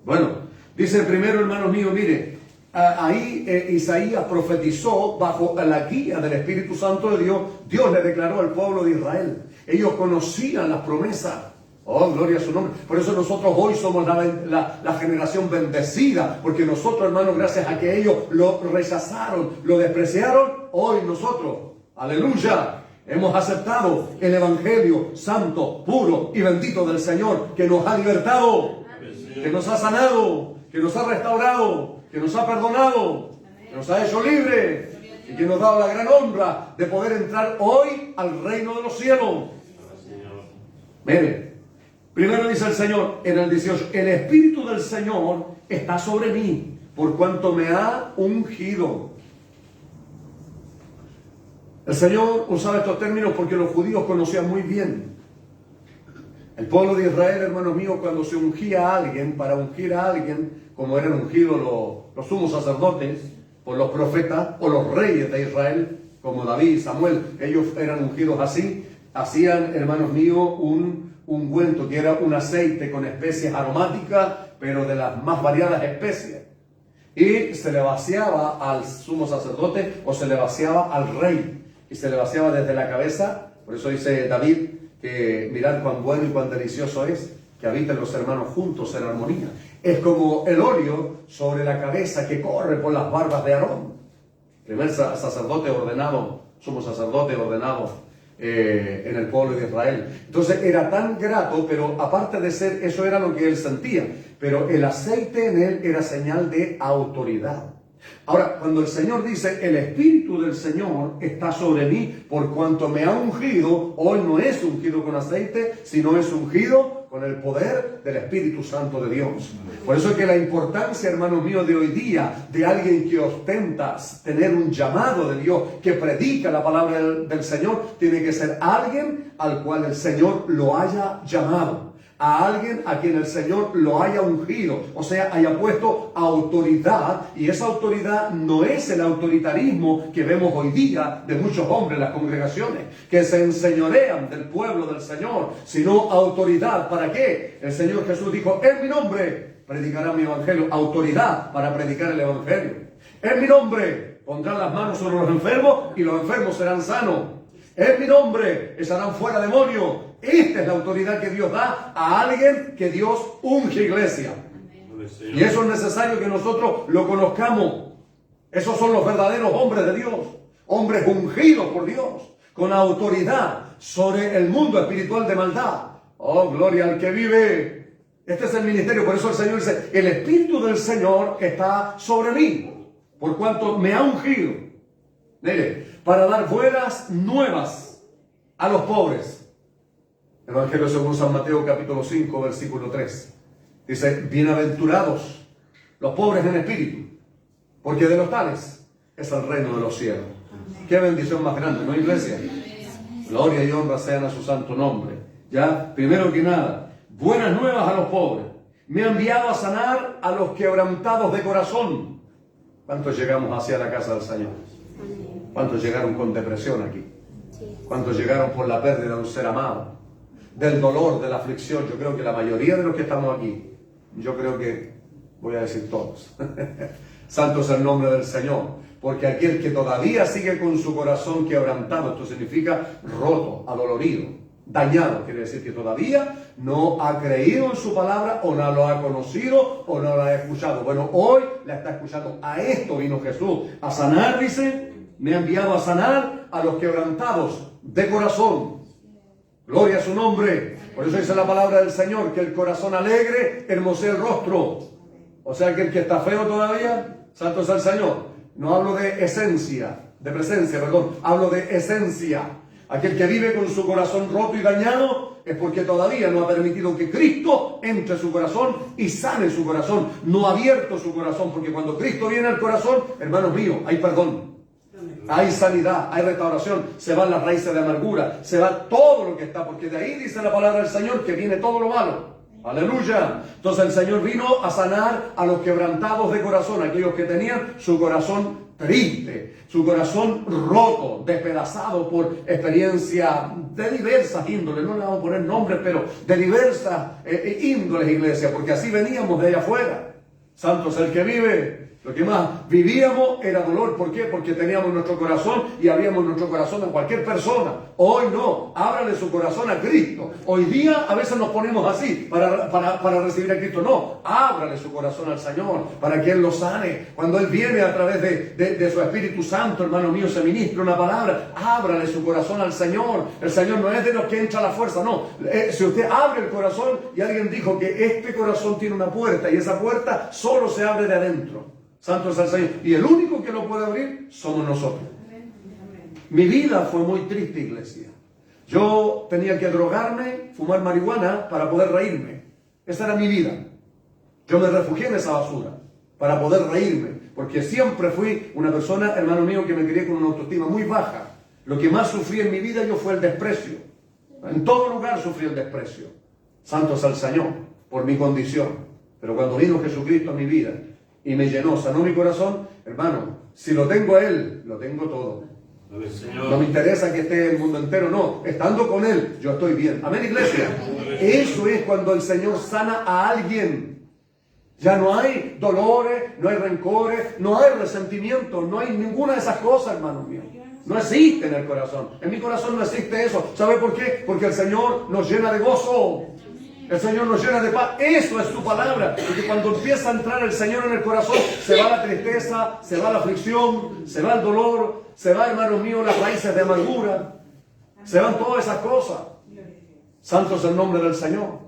Bueno, dice primero, hermanos míos, mire, ahí Isaías profetizó bajo la guía del Espíritu Santo de Dios. Dios le declaró al pueblo de Israel. Ellos conocían las promesas. Oh, gloria a su nombre. Por eso nosotros hoy somos la generación bendecida. Porque nosotros, hermanos, gracias a que ellos lo rechazaron, lo despreciaron, hoy nosotros, aleluya, hemos aceptado el Evangelio santo, puro y bendito del Señor, que nos ha libertado, que nos ha sanado, que nos ha restaurado, que nos ha perdonado, que nos ha hecho libres y que nos ha dado la gran honra de poder entrar hoy al reino de los cielos. Mire, primero dice el Señor en el 18, el Espíritu del Señor está sobre mí, por cuanto me ha ungido. El Señor usaba estos términos porque los judíos conocían muy bien. El pueblo de Israel, hermanos míos, cuando se ungía a alguien, para ungir a alguien, como eran ungidos los sumos sacerdotes, por los profetas, o los reyes de Israel, como David y Samuel, ellos eran ungidos así, hacían, hermanos míos, un ungüento, que era un aceite con especies aromáticas, pero de las más variadas especies. Y se le vaciaba al sumo sacerdote o se le vaciaba al rey. Y se le vaciaba desde la cabeza. Por eso dice David que mirad cuán bueno y cuán delicioso es que habiten los hermanos juntos en armonía. Es como el óleo sobre la cabeza que corre por las barbas de Aarón. Primer sacerdote ordenado, sumo sacerdote ordenado en el pueblo de Israel. Entonces era tan grato, pero aparte de ser, eso era lo que él sentía, pero el aceite en él era señal de autoridad. Ahora, cuando el Señor dice, el Espíritu del Señor está sobre mí, por cuanto me ha ungido, hoy no es ungido con aceite, sino es ungido con el poder del Espíritu Santo de Dios. Por eso es que la importancia, hermanos míos, de hoy día, de alguien que ostenta tener un llamado de Dios, que predica la palabra del Señor, tiene que ser alguien al cual el Señor lo haya llamado. A alguien a quien el Señor lo haya ungido, o sea, haya puesto autoridad, y esa autoridad no es el autoritarismo que vemos hoy día de muchos hombres en las congregaciones, que se enseñorean del pueblo del Señor, sino autoridad. ¿Para qué? El Señor Jesús dijo, en mi nombre predicará mi evangelio, autoridad para predicar el evangelio. En mi nombre pondrán las manos sobre los enfermos y los enfermos serán sanos. En mi nombre echarán fuera demonios. Esta es la autoridad que Dios da a alguien que Dios unge, iglesia. Y eso es necesario que nosotros lo conozcamos. Esos son los verdaderos hombres de Dios. Hombres ungidos por Dios, con autoridad sobre el mundo espiritual de maldad. Oh, gloria al que vive Este es el ministerio. Por eso el Señor dice, el Espíritu del Señor está sobre mí, por cuanto me ha ungido. Mire, para dar buenas nuevas a los pobres. Evangelio según San Mateo capítulo 5 versículo 3. Dice, bienaventurados los pobres en espíritu, porque de los tales es el reino de los cielos. Qué bendición más grande, ¿no, iglesia? Gloria y honra sean a su santo nombre. Ya, primero que nada, buenas nuevas a los pobres. Me ha enviado a sanar a los quebrantados de corazón. ¿Cuántos llegamos hacia la casa del Señor? ¿Cuántos llegaron con depresión aquí? ¿Cuántos llegaron por la pérdida de un ser amado? Del dolor, de la aflicción. Yo creo que la mayoría de los que estamos aquí, yo creo que, voy a decir todos, santo es el nombre del Señor. Porque aquel que todavía sigue con su corazón quebrantado, esto significa roto, adolorido, dañado, quiere decir que todavía no ha creído en su palabra, o no lo ha conocido, o no lo ha escuchado. Bueno, hoy la está escuchando. A esto vino Jesús, a sanar, dice, me ha enviado a sanar a los quebrantados de corazón. Gloria a su nombre. Por eso dice la palabra del Señor, que el corazón alegre hermosea el rostro. O sea que el que está feo todavía, santo es el Señor. No hablo de esencia, de presencia, perdón. Hablo de esencia. Aquel que vive con su corazón roto y dañado es porque todavía no ha permitido que Cristo entre en su corazón y sane su corazón. No ha abierto su corazón, porque cuando Cristo viene al corazón, hermanos míos, hay perdón. Hay sanidad, hay restauración, se van las raíces de amargura, se va todo lo que está, porque de ahí dice la palabra del Señor que viene todo lo malo. Aleluya. Entonces el Señor vino a sanar a los quebrantados de corazón, aquellos que tenían su corazón triste, su corazón roto, despedazado por experiencias de diversas índoles. No le vamos a poner nombres, pero de diversas índoles, iglesia, porque así veníamos de allá afuera. Santo es el que vive. Lo que más vivíamos era dolor. ¿Por qué? Porque teníamos nuestro corazón y abríamos nuestro corazón en cualquier persona. Hoy no. Ábrale su corazón a Cristo. Hoy día a veces nos ponemos así para recibir a Cristo. No. Ábrale su corazón al Señor para que Él lo sane. Cuando Él viene a través de su Espíritu Santo, hermano mío, se ministra una palabra. Ábrale su corazón al Señor. El Señor no es de los que entra a la fuerza. No. Si usted abre el corazón, y alguien dijo que este corazón tiene una puerta, y esa puerta solo se abre de adentro. Santo es el Señor. Y el único que lo puede abrir somos nosotros. Mi vida fue muy triste, iglesia. Yo tenía que drogarme, fumar marihuana para poder reírme. Esa era mi vida. Yo me refugié en esa basura para poder reírme. Porque siempre fui una persona, hermano mío, que me crié con una autoestima muy baja. Lo que más sufrí en mi vida yo fue el desprecio. En todo lugar sufrí el desprecio. Santo es el Señor por mi condición. Pero cuando vino Jesucristo a mi vida y me llenó, sanó mi corazón, hermano, si lo tengo a Él, lo tengo todo. No me interesa que esté el mundo entero, no. Estando con Él, yo estoy bien. Amén, iglesia. Eso es cuando el Señor sana a alguien. Ya no hay dolores, no hay rencores, no hay resentimiento, no hay ninguna de esas cosas, hermano mío. No existe en el corazón. En mi corazón no existe eso. ¿Sabe por qué? Porque el Señor nos llena de gozo. El Señor nos llena de paz. Eso es su palabra. Porque cuando empieza a entrar el Señor en el corazón, se va la tristeza, se va la aflicción, se va el dolor, se va, hermanos míos, las raíces de amargura. Se van todas esas cosas. Santo es el nombre del Señor.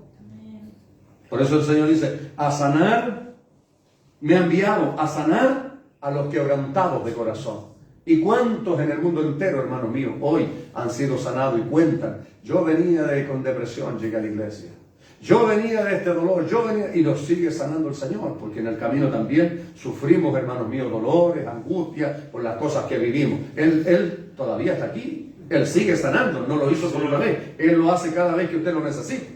Por eso el Señor dice, a sanar, me ha enviado a sanar a los quebrantados de corazón. ¿Y cuántos en el mundo entero, hermanos míos, hoy han sido sanados y cuentan? Yo venía con depresión, llegué a la iglesia. Yo venía de este dolor, y nos sigue sanando el Señor, porque en el camino también sufrimos, hermanos míos, dolores, angustias por las cosas que vivimos. Él todavía está aquí, Él sigue sanando, no lo hizo solo una vez, Él lo hace cada vez que usted lo necesite.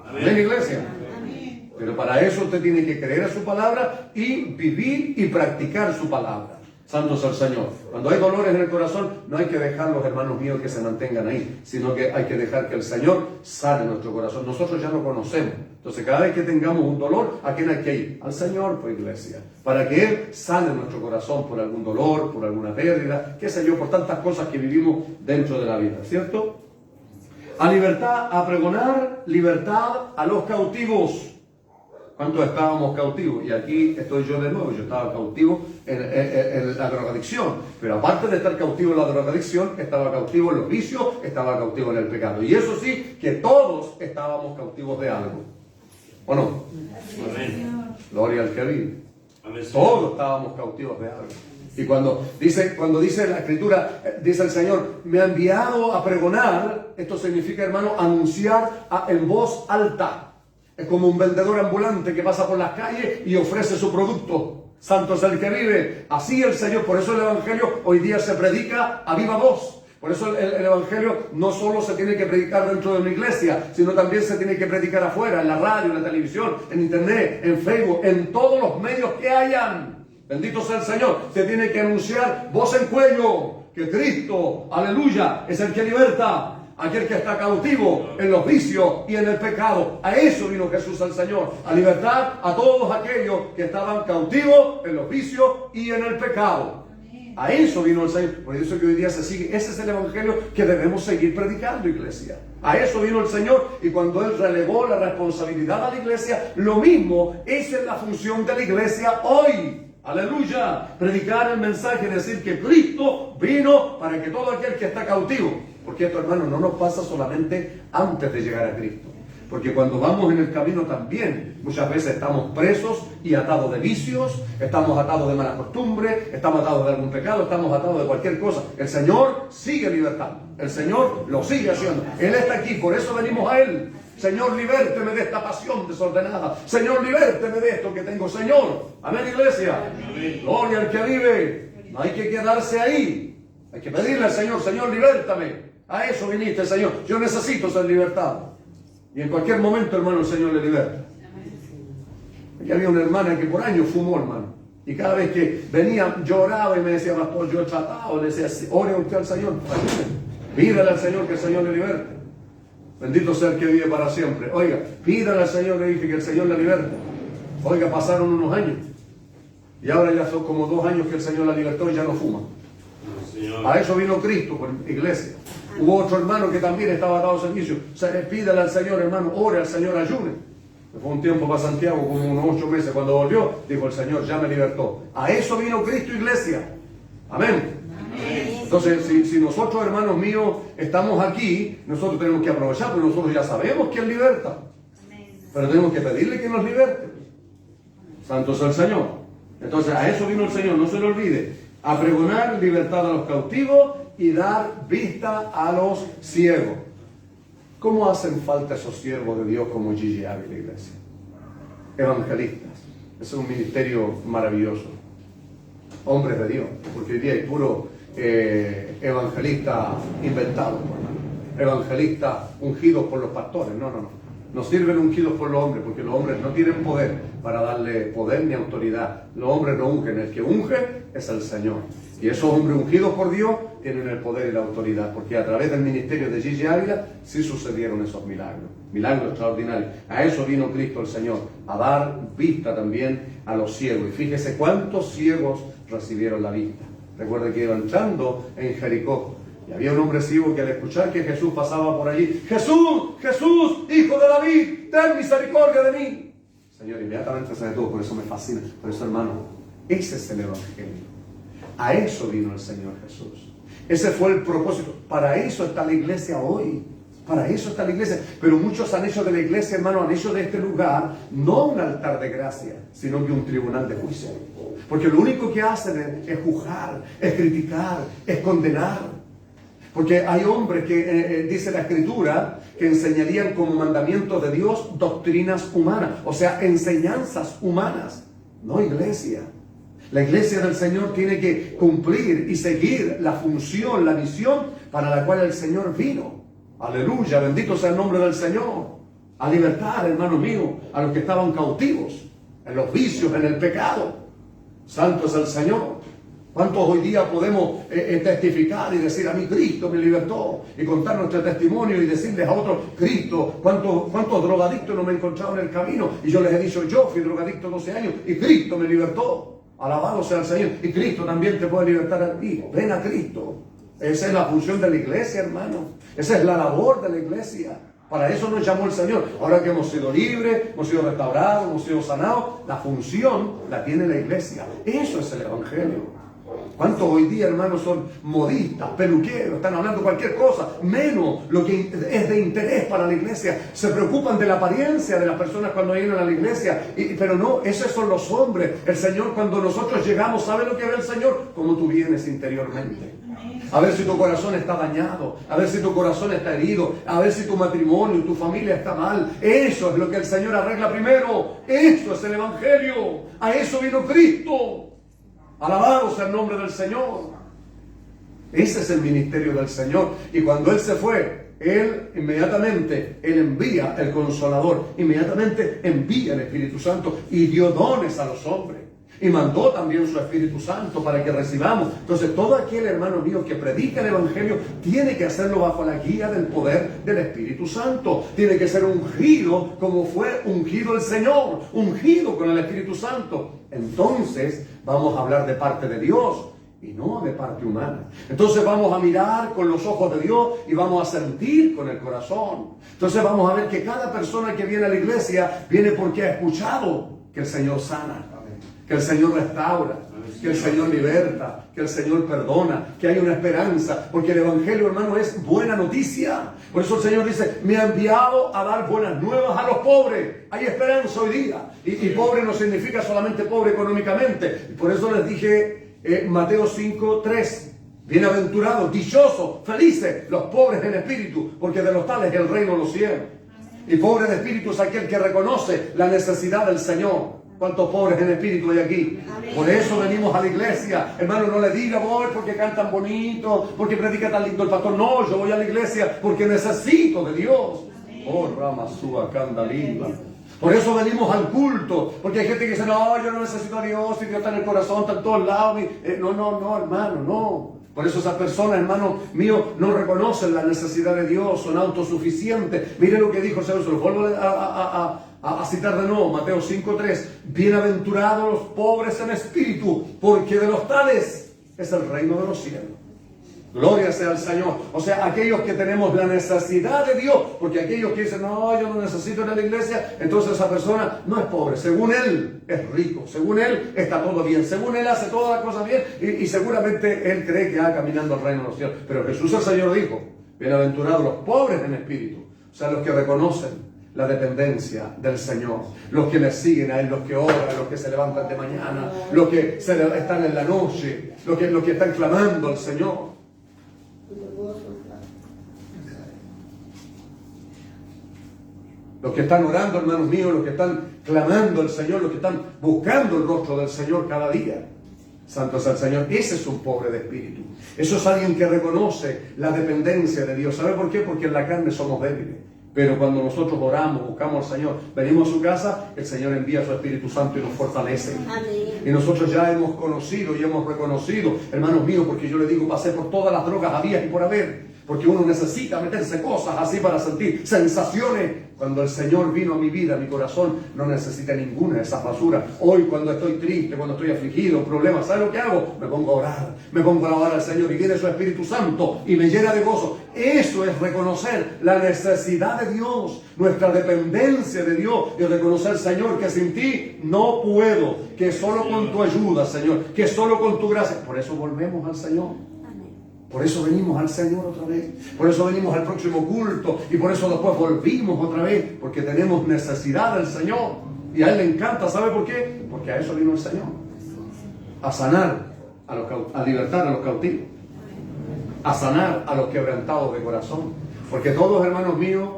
Amén, iglesia. Amén. Pero para eso usted tiene que creer a su palabra y vivir y practicar su palabra. Santo es el Señor. Cuando hay dolores en el corazón, no hay que dejarlos, hermanos míos, que se mantengan ahí, sino que hay que dejar que el Señor sane nuestro corazón. Nosotros ya lo conocemos. Entonces, cada vez que tengamos un dolor, ¿a quién hay que ir? Al Señor, pues, iglesia. Para que Él sane nuestro corazón por algún dolor, por alguna pérdida, qué sé yo, por tantas cosas que vivimos dentro de la vida, ¿cierto? A libertad, a pregonar libertad a los cautivos. ¿Cuántos estábamos cautivos? Y aquí estoy yo de nuevo. Yo estaba cautivo en la drogadicción. Pero aparte de estar cautivo en la drogadicción, estaba cautivo en los vicios, estaba cautivo en el pecado. Y eso sí, que todos estábamos cautivos de algo. ¿O no? Amén. Gloria al que vive. Amén. Todos estábamos cautivos de algo. Y cuando dice la Escritura, dice el Señor, me ha enviado a pregonar, esto significa, hermano, anunciar en voz alta. Es como un vendedor ambulante que pasa por las calles y ofrece su producto. Santo es el que vive. Así el Señor, por eso el Evangelio hoy día se predica a viva voz. Por eso el Evangelio no solo se tiene que predicar dentro de una iglesia, sino también se tiene que predicar afuera, en la radio, en la televisión, en internet, en Facebook, en todos los medios que hayan. Bendito sea el Señor. Se tiene que anunciar voz en cuello que Cristo, aleluya, es el que liberta. Aquel que está cautivo en los vicios y en el pecado. A eso vino Jesús al Señor, a libertar a todos aquellos que estaban cautivos en los vicios y en el pecado. A eso vino el Señor. Por eso que hoy día se sigue. Ese es el Evangelio que debemos seguir predicando, iglesia. A eso vino el Señor. Y cuando Él relegó la responsabilidad a la iglesia, lo mismo, esa es la función de la iglesia hoy. Aleluya. Predicar el mensaje, decir que Cristo vino para que todo aquel que está cautivo. Porque esto, hermano, no nos pasa solamente antes de llegar a Cristo. Porque cuando vamos en el camino también, muchas veces estamos presos y atados de vicios, estamos atados de malas costumbres, estamos atados de algún pecado, estamos atados de cualquier cosa. El Señor sigue libertando, el Señor lo sigue haciendo. Él está aquí, por eso venimos a Él. Señor, libérteme de esta pasión desordenada. Señor, libérteme de esto que tengo. Señor, amén, iglesia. Amén. Gloria al que vive. No hay que quedarse ahí. Hay que pedirle al Señor, Señor, libértame. A eso viniste, Señor. Yo necesito ser libertado. Y en cualquier momento, hermano, el Señor le liberta. Aquí había una hermana que por años fumó, hermano. Y cada vez que venía, lloraba y me decía, pastor, yo he tratado. Le decía, ore usted al Señor. Pídale al Señor que el Señor le liberte. Bendito sea el que vive para siempre. Oiga, pídale al Señor, le dije, que el Señor la liberte. Oiga, pasaron unos años. Y ahora ya son como 2 años que el Señor la libertó y ya no fuma. A eso vino Cristo, por iglesia. Hubo otro hermano que también estaba atado a servicio. Pídale al Señor, hermano, ore al Señor, ayune. Fue un tiempo para Santiago, como unos 8 meses. Cuando volvió, dijo el Señor, ya me libertó. A eso vino Cristo, iglesia. Amén. Entonces, si nosotros, hermanos míos, estamos aquí, nosotros tenemos que aprovechar, porque nosotros ya sabemos que Él liberta. Pero tenemos que pedirle que nos liberte. Santo es el Señor. Entonces, a eso vino el Señor, no se lo olvide. A pregonar libertad a los cautivos y dar vista a los ciegos. ¿Cómo hacen falta esos siervos de Dios como Gigi Ávila, iglesia? Evangelistas. Es un ministerio maravilloso. Hombres de Dios. Porque hoy día hay puro evangelista inventado, evangelistas ungidos por los pastores. No. No sirven ungidos por los hombres, porque los hombres no tienen poder para darle poder ni autoridad. Los hombres no ungen, el que unge es el Señor. Y esos hombres ungidos por Dios tienen el poder y la autoridad, porque a través del ministerio de Gigi Ávila sí sucedieron esos milagros, milagros extraordinarios. A eso vino Cristo el Señor, a dar vista también a los ciegos. Y fíjese cuántos ciegos recibieron la vista. Recuerde que iba entrando en Jericó. Y había un hombre ciego que al escuchar que Jesús pasaba por allí, Jesús, hijo de David, ten misericordia de mí. Señor, inmediatamente se detuvo, por eso me fascina. Por eso, hermano, ese es el Evangelio. A eso vino el Señor Jesús. Ese fue el propósito. Para eso está la iglesia hoy. Para eso está la iglesia. Pero muchos han hecho de la iglesia, hermano, han hecho de este lugar no un altar de gracia, sino que un tribunal de juicio. Porque lo único que hacen es juzgar, es criticar, es condenar. Porque hay hombres que, dice la Escritura, que enseñarían como mandamientos de Dios doctrinas humanas, o sea, enseñanzas humanas. No, iglesia. La iglesia del Señor tiene que cumplir y seguir la función, la misión para la cual el Señor vino. Aleluya, bendito sea el nombre del Señor. A libertar, hermano mío, a los que estaban cautivos, en los vicios, en el pecado. Santo es el Señor. ¿Cuántos hoy día podemos testificar y decir, a mí Cristo me libertó? Y contar nuestro testimonio y decirles a otros, Cristo, ¿cuántos drogadictos no me he encontrado en el camino? Y yo les he dicho, yo fui drogadicto 12 años y Cristo me libertó. Alabado sea el Señor. Y Cristo también te puede libertar a ti. Ven a Cristo. Esa es la función de la iglesia, hermano. Esa es la labor de la iglesia. Para eso nos llamó el Señor. Ahora que hemos sido libres, hemos sido restaurados, hemos sido sanados, la función la tiene la iglesia. Eso es el Evangelio. ¿Cuántos hoy día, hermanos, son modistas, peluqueros, están hablando cualquier cosa, menos lo que es de interés para la iglesia? Se preocupan de la apariencia de las personas cuando vienen a la iglesia, pero no, esos son los hombres. El Señor, cuando nosotros llegamos, ¿sabe lo que ve el Señor? Cómo tú vienes interiormente. A ver si tu corazón está dañado, a ver si tu corazón está herido, a ver si tu matrimonio, tu familia está mal. Eso es lo que el Señor arregla primero. Esto es el Evangelio. A eso vino Cristo. Alabado sea el nombre del Señor. Ese es el ministerio del Señor. Y cuando Él se fue, Él inmediatamente, Él envía el Consolador, inmediatamente envía el Espíritu Santo y dio dones a los hombres. Y mandó también su Espíritu Santo para que recibamos. Entonces todo aquel hermano mío que predica el Evangelio tiene que hacerlo bajo la guía del poder del Espíritu Santo. Tiene que ser ungido como fue ungido el Señor, ungido con el Espíritu Santo. Entonces vamos a hablar de parte de Dios y no de parte humana. Entonces vamos a mirar con los ojos de Dios y vamos a sentir con el corazón. Entonces vamos a ver que cada persona que viene a la iglesia viene porque ha escuchado que el Señor sana, que el Señor restaura, que el Señor liberta, que el Señor perdona, que hay una esperanza, porque el Evangelio, hermano, es buena noticia. Por eso el Señor dice, me ha enviado a dar buenas nuevas a los pobres. Hay esperanza hoy día. Y pobre no significa solamente pobre económicamente. Por eso les dije Mateo 5:3. Bienaventurados, dichosos, felices los pobres en espíritu, porque de los tales es el reino de los cielos. Y pobre de espíritu es aquel que reconoce la necesidad del Señor. ¿Cuántos pobres en espíritu hay aquí? Amén. Por eso venimos a la iglesia. Hermano, no le diga voy porque cantan bonito, porque predica tan lindo el pastor. No, yo voy a la iglesia porque necesito de Dios. Amén. Oh, Ramasúa, Candalima. Por eso venimos al culto, porque hay gente que dice, no, yo no necesito a Dios, y Dios está en el corazón, está en todos lados. No, hermano, no. Por eso esas personas, hermano mío, no reconocen la necesidad de Dios, son autosuficientes. Mire lo que dijo el Señor, se lo vuelvo a citar de nuevo, Mateo 5:3. Bienaventurados los pobres en espíritu, porque de los tales es el reino de los cielos. Gloria sea al Señor. O sea, aquellos que tenemos la necesidad de Dios, porque aquellos que dicen, no, yo no necesito ir a la iglesia, entonces esa persona no es pobre. Según él es rico, según él está todo bien, según él hace todas las cosas bien, y seguramente él cree que va caminando al reino de los cielos. Pero Jesús el Señor dijo, bienaventurados los pobres en espíritu, o sea, los que reconocen la dependencia del Señor, los que le siguen a Él, los que oran, los que se levantan de mañana, los que están en la noche, los que están clamando al Señor. Los que están orando, hermanos míos, los que están clamando al Señor, los que están buscando el rostro del Señor cada día. Santo es el Señor. Ese es un pobre de espíritu. Eso es alguien que reconoce la dependencia de Dios. ¿Sabe por qué? Porque en la carne somos débiles. Pero cuando nosotros oramos, buscamos al Señor, venimos a su casa, el Señor envía su Espíritu Santo y nos fortalece. Amén. Y nosotros ya hemos conocido y hemos reconocido, hermanos míos, porque yo le digo, pasé por todas las drogas habidas y por haber. Porque uno necesita meterse cosas así para sentir sensaciones. Cuando el Señor vino a mi vida, a mi corazón, no necesita ninguna de esas basuras. Hoy cuando estoy triste, cuando estoy afligido, problemas, ¿sabe lo que hago? Me pongo a orar, me pongo a alabar al Señor y viene su Espíritu Santo y me llena de gozo. Eso es reconocer la necesidad de Dios, nuestra dependencia de Dios y reconocer, Señor, que sin ti no puedo, que solo con tu ayuda, Señor, que solo con tu gracia. Por eso volvemos al Señor. Por eso venimos al Señor otra vez. Por eso venimos al próximo culto. Y por eso después volvimos otra vez. Porque tenemos necesidad del Señor. Y a Él le encanta. ¿Sabe por qué? Porque a eso vino el Señor. A sanar, a libertar a los cautivos. A sanar a los quebrantados de corazón. Porque todos, hermanos míos,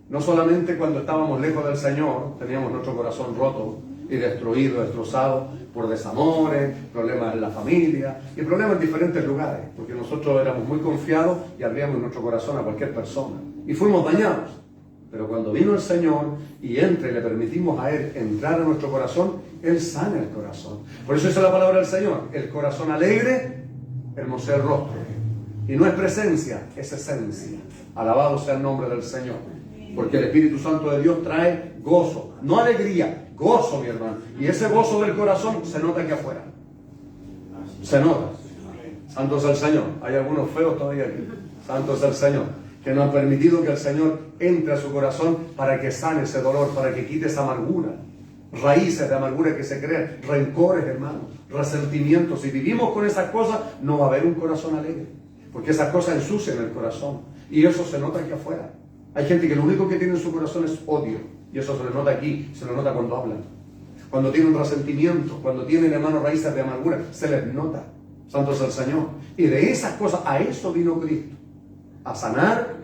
no solamente cuando estábamos lejos del Señor, teníamos nuestro corazón roto y destruido, destrozado por desamores, problemas en la familia y problemas en diferentes lugares, porque nosotros éramos muy confiados y abríamos nuestro corazón a cualquier persona y fuimos dañados. Pero cuando vino el Señor y entra y le permitimos a Él entrar a nuestro corazón, Él sana el corazón. Por eso dice la palabra del Señor, el corazón alegre hermosea el rostro. Y no es presencia, es esencia. Alabado sea el nombre del Señor. Porque el Espíritu Santo de Dios trae gozo, no alegría, gozo, mi hermano. Y ese gozo del corazón se nota aquí afuera. Se nota. Santo es el Señor. Hay algunos feos todavía aquí. Santo es el Señor. Que nos ha permitido que el Señor entre a su corazón para que sane ese dolor, para que quite esa amargura. raíces de amargura que se crean, rencores, hermanos, resentimientos. Si vivimos con esas cosas, no va a haber un corazón alegre, porque esas cosas ensucian el corazón y eso se nota aquí afuera. Hay gente que lo único que tiene en su corazón es odio, y eso se le nota aquí, se le nota cuando hablan, cuando tienen resentimiento, cuando tienen, hermanos, raíces de amargura, se les nota. Santo es el Señor. Y de esas cosas, a eso vino Cristo, a sanar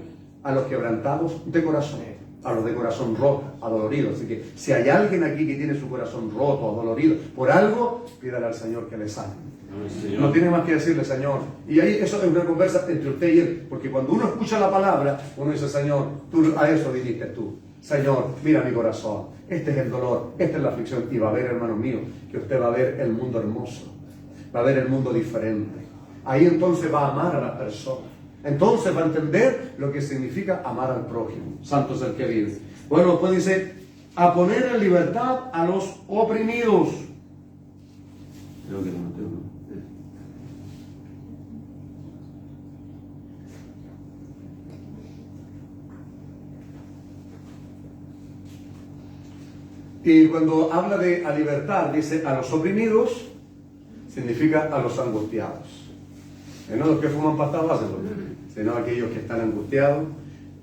a los quebrantados de corazón, a los de corazón roto, adoloridos. Así que si hay alguien aquí que tiene su corazón roto, adolorido por algo, pídale al Señor que le sane. No tiene más que decirle, Señor. Y ahí eso es una conversa entre usted y Él, porque cuando uno escucha la palabra, uno dice, Señor, tú a eso viniste tú. Señor, mira mi corazón, este es el dolor, esta es la aflicción. Y va a ver, hermanos míos, que usted va a ver el mundo hermoso, va a ver el mundo diferente. Ahí entonces va a amar a las personas. Entonces va a entender lo que significa amar al prójimo. Santo es el que vive. Bueno, después dice, a poner en libertad a los oprimidos. Creo que lo noté, ¿no? Y cuando habla de a libertad, dice a los oprimidos, significa a los angustiados. No los que fuman pasta base, sino aquellos que están angustiados,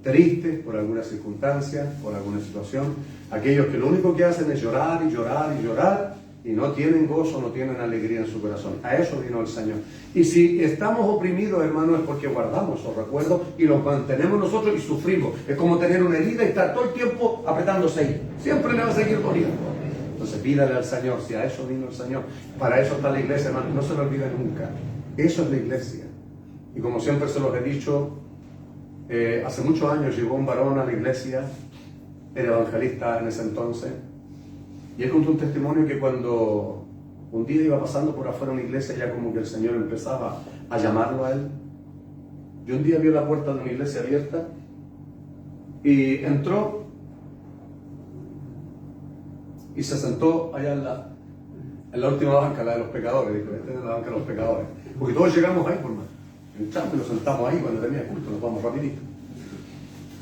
tristes por alguna circunstancia, por alguna situación. Aquellos que lo único que hacen es llorar y llorar y llorar y no tienen gozo, no tienen alegría en su corazón. A eso vino el Señor. Y si estamos oprimidos, hermanos, es porque guardamos esos recuerdos y los mantenemos nosotros y sufrimos. Es como tener una herida y estar todo el tiempo apretándose ahí. Siempre le va a seguir doliendo. Entonces pídale al Señor, si a eso vino el Señor. Para eso está la iglesia, hermanos, no se lo olvide nunca. Eso es la iglesia. Y como siempre se los he dicho, hace muchos años llegó un varón a la iglesia, era evangelista en ese entonces, y él contó un testimonio que cuando un día iba pasando por afuera de una iglesia, ya como que el Señor empezaba a llamarlo a él. Y un día vio la puerta de una iglesia abierta y entró y se sentó allá en la última banca, la de los pecadores. Dijo, esta es la banca de los pecadores. Porque todos llegamos ahí, por más. Entramos y nos sentamos ahí cuando tenía culto, nos vamos rapidito.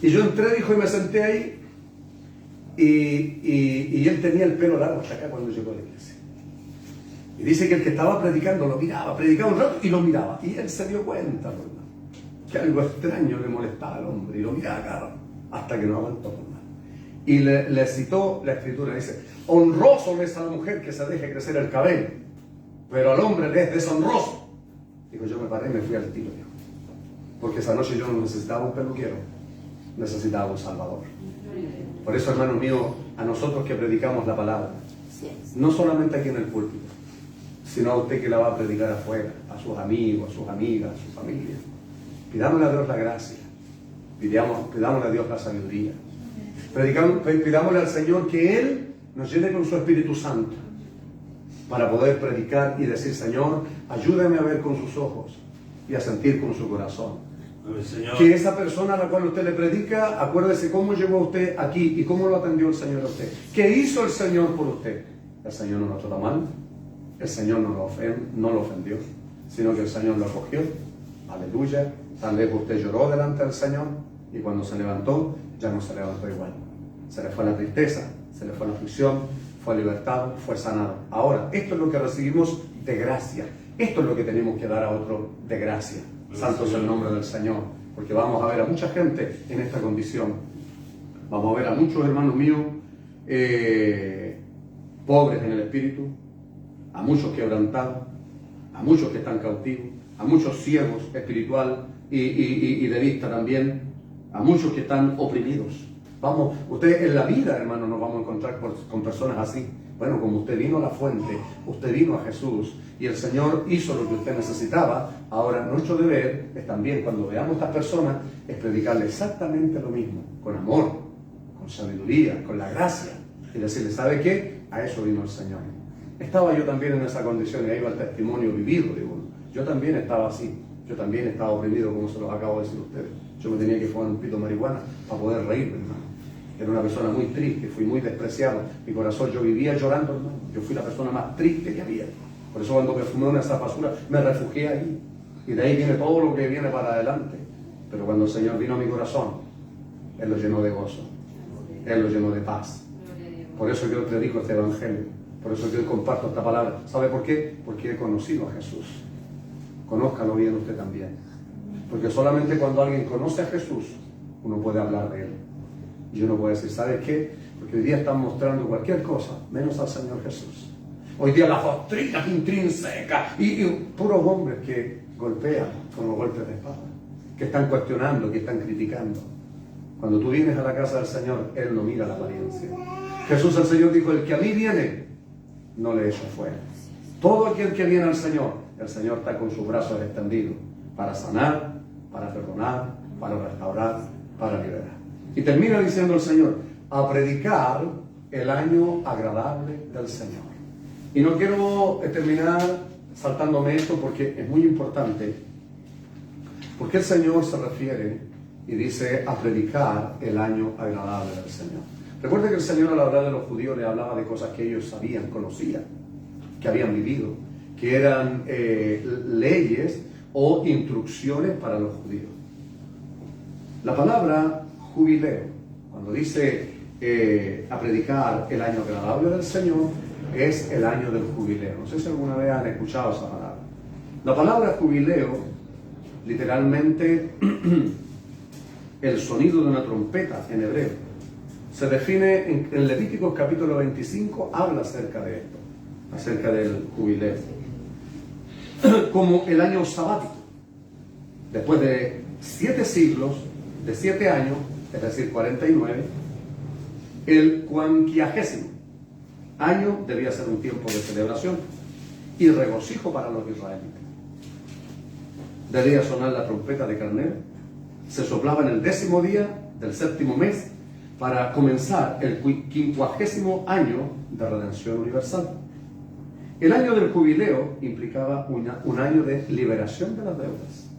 Y yo entré, dijo, y me senté ahí. Y él tenía el pelo largo hasta acá cuando llegó a la iglesia. Y dice que el que estaba predicando lo miraba, predicaba un rato y lo miraba. Y él se dio cuenta, ¿verdad?, que algo extraño le molestaba al hombre. Y lo miraba acá hasta que no aguantó por más. Y le citó la escritura, dice, honroso es a la mujer que se deje crecer el cabello, pero al hombre le es deshonroso. Dijo, yo me paré y me fui al tiro, dijo. Porque esa noche yo no necesitaba un peluquero, necesitaba un salvador. Por eso, hermanos míos, a nosotros que predicamos la palabra, no solamente aquí en el púlpito, sino a usted que la va a predicar afuera, a sus amigos, a sus amigas, a su familia, pidámosle a Dios la gracia, pidámosle a Dios la sabiduría, pidámosle al Señor que Él nos llene con su Espíritu Santo para poder predicar y decir, Señor, ayúdame a ver con sus ojos y a sentir con su corazón. Señor. Que esa persona a la cual usted le predica, acuérdese cómo llegó usted aquí y cómo lo atendió el Señor a usted. ¿Qué hizo el Señor por usted? El Señor no lo trató mal, el Señor no lo ofendió, sino que el Señor lo acogió. Aleluya. Tal vez usted lloró delante del Señor y cuando se levantó, ya no se levantó igual. Se le fue la tristeza, se le fue la aflicción, fue libertado, fue sanado. Ahora, esto es lo que recibimos de gracia. Esto es lo que tenemos que dar a otro de gracia. Santo es el nombre del Señor, porque vamos a ver a mucha gente en esta condición. Vamos a ver a muchos hermanos míos pobres en el espíritu, a muchos quebrantados, a muchos que están cautivos, a muchos ciegos espiritual y de vista también, a muchos que están oprimidos. Vamos, usted en la vida, hermano, nos vamos a encontrar con personas así. Bueno, como usted vino a la fuente, usted vino a Jesús y el Señor hizo lo que usted necesitaba. Ahora nuestro deber es también, cuando veamos a estas personas, es predicarle exactamente lo mismo, con amor, con sabiduría, con la gracia, y decirle, ¿sabe qué? A eso vino el Señor. Estaba yo también en esa condición, y ahí va el testimonio vivido de uno. Yo también estaba así, yo también estaba oprimido, como se los acabo de decir a ustedes. Yo me tenía que fumar un pito de marihuana para poder reírme, hermano. Era una persona muy triste, fui muy despreciado. Mi corazón, yo vivía llorando, hermano. Yo fui la persona más triste que había. Por eso cuando me fumé una zapasura, me refugié ahí. Y de ahí viene todo lo que viene para adelante. Pero cuando el Señor vino a mi corazón, Él lo llenó de gozo. Él lo llenó de paz. Por eso yo predico este evangelio. Por eso yo comparto esta palabra. ¿Sabe por qué? Porque he conocido a Jesús. Conózcalo bien usted también. Porque solamente cuando alguien conoce a Jesús, uno puede hablar de Él. Y uno puede decir, ¿sabes qué? Porque hoy día están mostrando cualquier cosa, menos al Señor Jesús. Hoy día las doctrinas intrínsecas y puros hombres que golpean con los golpes de espada, que están cuestionando, que están criticando. Cuando tú vienes a la casa del Señor, Él no mira la apariencia. Jesús el Señor dijo, el que a mí viene, no le echo fuera. Todo aquel que viene al Señor, el Señor está con sus brazos extendidos para sanar, para perdonar, para restaurar, para liberar. Y termina diciendo el Señor, a predicar el año agradable del Señor. Y no quiero terminar saltándome esto porque es muy importante. Porque el Señor se refiere y dice a predicar el año agradable del Señor. Recuerde que el Señor al hablar de los judíos le hablaba de cosas que ellos sabían, conocían, que habían vivido, que eran leyes o instrucciones para los judíos. La palabra jubileo, cuando dice a predicar el año agradable del Señor, es el año del jubileo. No sé si alguna vez han escuchado esa palabra. La palabra jubileo, literalmente, el sonido de una trompeta en hebreo, se define en Levíticos capítulo 25, habla acerca de esto, acerca del jubileo, como el año sabático. Después de 7 siglos, de 7 años, es decir, 49, el cuanquiagésimo año debía ser un tiempo de celebración y regocijo para los israelitas. Debía sonar la trompeta de carnero, se soplaba en el 10º día del 7º mes para comenzar el 50º año de redención universal. El año del jubileo implicaba un año de liberación de las deudas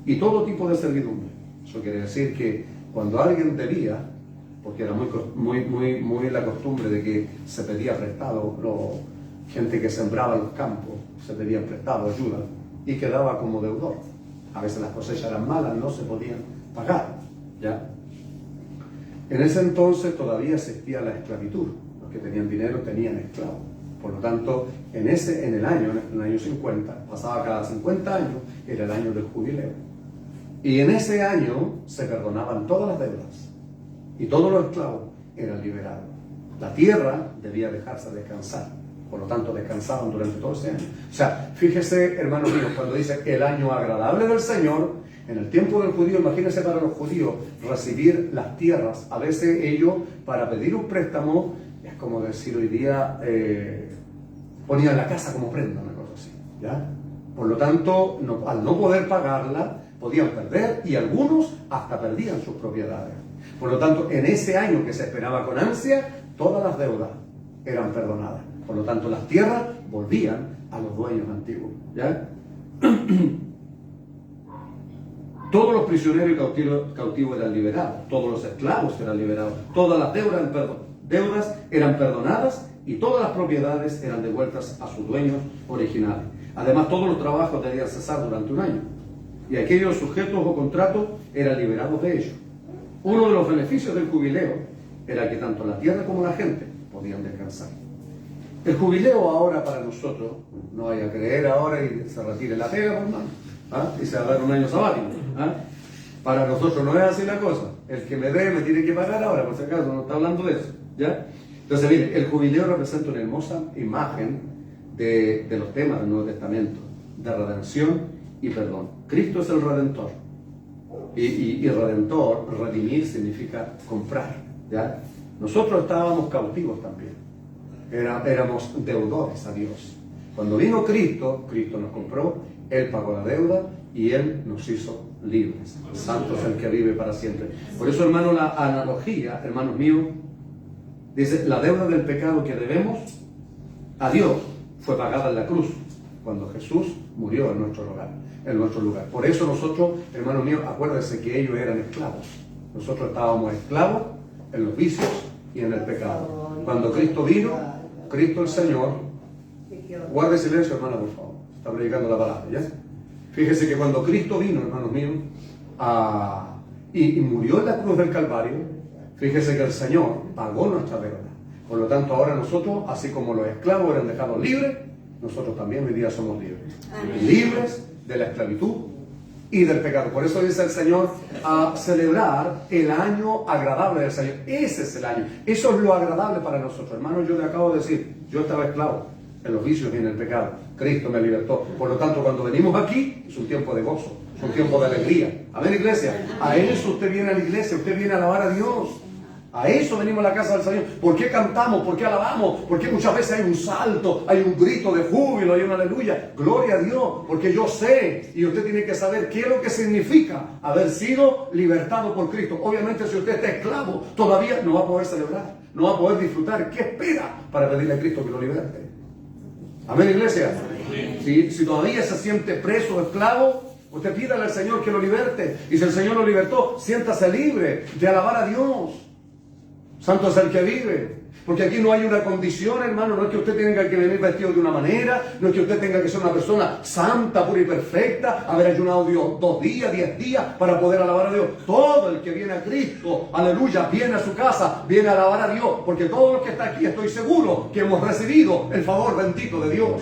y todo tipo de servidumbre. Eso quiere decir que cuando alguien debía, porque era muy la costumbre de que se pedía prestado, gente que sembraba los campos, se pedía prestado ayuda y quedaba como deudor. A veces las cosechas eran malas, no se podían pagar, ¿ya? En ese entonces todavía existía la esclavitud. Los que tenían dinero tenían esclavos. Por lo tanto, en el año 50, pasaba cada 50 años, era el año del jubileo. Y en ese año se perdonaban todas las deudas. Y todos los esclavos eran liberados. La tierra debía dejarse descansar. Por lo tanto, descansaban durante todo ese año. O sea, fíjese, hermanos míos, cuando dice el año agradable del Señor, en el tiempo del judío, imagínense para los judíos recibir las tierras. A veces ellos, para pedir un préstamo, es como decir hoy día, ponían la casa como prenda, una cosa así, ¿ya? Por lo tanto, al no poder pagarla, podían perder y algunos hasta perdían sus propiedades. Por lo tanto, en ese año que se esperaba con ansia, todas las deudas eran perdonadas. Por lo tanto, las tierras volvían a los dueños antiguos, ¿ya? Todos los prisioneros y cautivos eran liberados, todos los esclavos eran liberados, todas las deudas eran perdonadas y todas las propiedades eran devueltas a sus dueños originales. Además, todos los trabajos debían cesar durante un año y aquellos sujetos o contratos eran liberados de ellos. Uno de los beneficios del jubileo era que tanto la tierra como la gente podían descansar. El jubileo ahora para nosotros, no vaya a creer ahora y se retire la pega, por mano, y se va a dar un año sabático. Para nosotros no es así la cosa. El que me dé me tiene que pagar ahora, por si acaso, no está hablando de eso, ¿ya? Entonces, mire, el jubileo representa una hermosa imagen de los temas del Nuevo Testamento, de redención y perdón. Cristo es el Redentor. Y Redentor, redimir, significa comprar, ¿ya? Nosotros estábamos cautivos también. Éramos deudores a Dios. Cuando vino Cristo, Cristo nos compró, Él pagó la deuda y Él nos hizo libres. Santo es el que vive para siempre. Por eso, hermano, la analogía, hermanos míos, dice, la deuda del pecado que debemos a Dios fue pagada en la cruz, cuando Jesús murió en nuestro lugar. Por eso nosotros, hermanos míos, acuérdense que ellos eran esclavos. Nosotros estábamos esclavos en los vicios y en el pecado. Cuando Cristo vino, Cristo el Señor, guarde silencio, hermana, por favor, está predicando la palabra, ¿ya? Fíjese que cuando Cristo vino, hermanos míos, y murió en la cruz del Calvario, fíjese que el Señor pagó nuestra deuda. Por lo tanto, ahora nosotros, así como los esclavos eran dejados libres, nosotros también hoy día somos libres. Amén. Libres de la esclavitud y del pecado. Por eso dice el Señor a celebrar el año agradable del Señor. Ese es el año. Eso es lo agradable para nosotros. Hermanos, yo le acabo de decir, yo estaba esclavo en los vicios y en el pecado. Cristo me libertó. Por lo tanto, cuando venimos aquí, es un tiempo de gozo, es un tiempo de alegría. Amén, iglesia. A eso usted viene a la iglesia, usted viene a alabar a Dios. A eso venimos a la casa del Señor. ¿Por qué cantamos? ¿Por qué alabamos? Porque muchas veces hay un salto, hay un grito de júbilo, hay un aleluya. Gloria a Dios. Porque yo sé, y usted tiene que saber qué es lo que significa haber sido libertado por Cristo. Obviamente, si usted está esclavo, todavía no va a poder celebrar, no va a poder disfrutar. ¿Qué espera para pedirle a Cristo que lo liberte? Amén, iglesia. Si todavía se siente preso o esclavo, usted pídale al Señor que lo liberte. Y si el Señor lo libertó, siéntase libre de alabar a Dios. Santo es el que vive. Porque aquí no hay una condición, hermano. No es que usted tenga que venir vestido de una manera. No es que usted tenga que ser una persona santa, pura y perfecta. Haber ayunado Dios 2 días, 10 días para poder alabar a Dios. Todo el que viene a Cristo, aleluya, viene a su casa, viene a alabar a Dios. Porque todo lo que está aquí, estoy seguro que hemos recibido el favor bendito de Dios.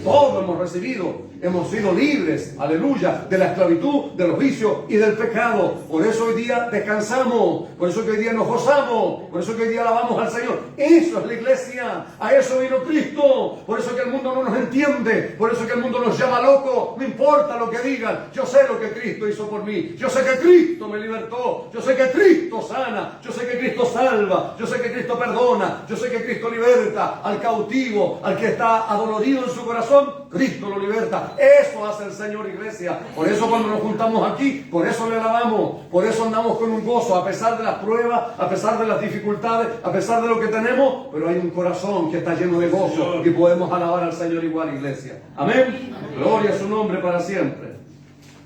Todo hemos recibido. Hemos sido libres, aleluya, de la esclavitud, de los vicios y del pecado. Por eso hoy día descansamos, por eso que hoy día nos gozamos, por eso que hoy día alabamos al Señor. Eso es la iglesia, a eso vino Cristo. Por eso que el mundo no nos entiende, por eso que el mundo nos llama locos. No importa lo que digan, yo sé lo que Cristo hizo por mí. Yo sé que Cristo me libertó, yo sé que Cristo sana, yo sé que Cristo salva, yo sé que Cristo perdona, yo sé que Cristo liberta al cautivo, al que está adolorido en su corazón. Cristo lo liberta. Eso hace el Señor, iglesia. Por eso cuando nos juntamos aquí, por eso le alabamos, por eso andamos con un gozo, a pesar de las pruebas, a pesar de las dificultades, a pesar de lo que tenemos, pero hay un corazón que está lleno de gozo y podemos alabar al Señor igual, iglesia. Amén. Gloria a su nombre para siempre.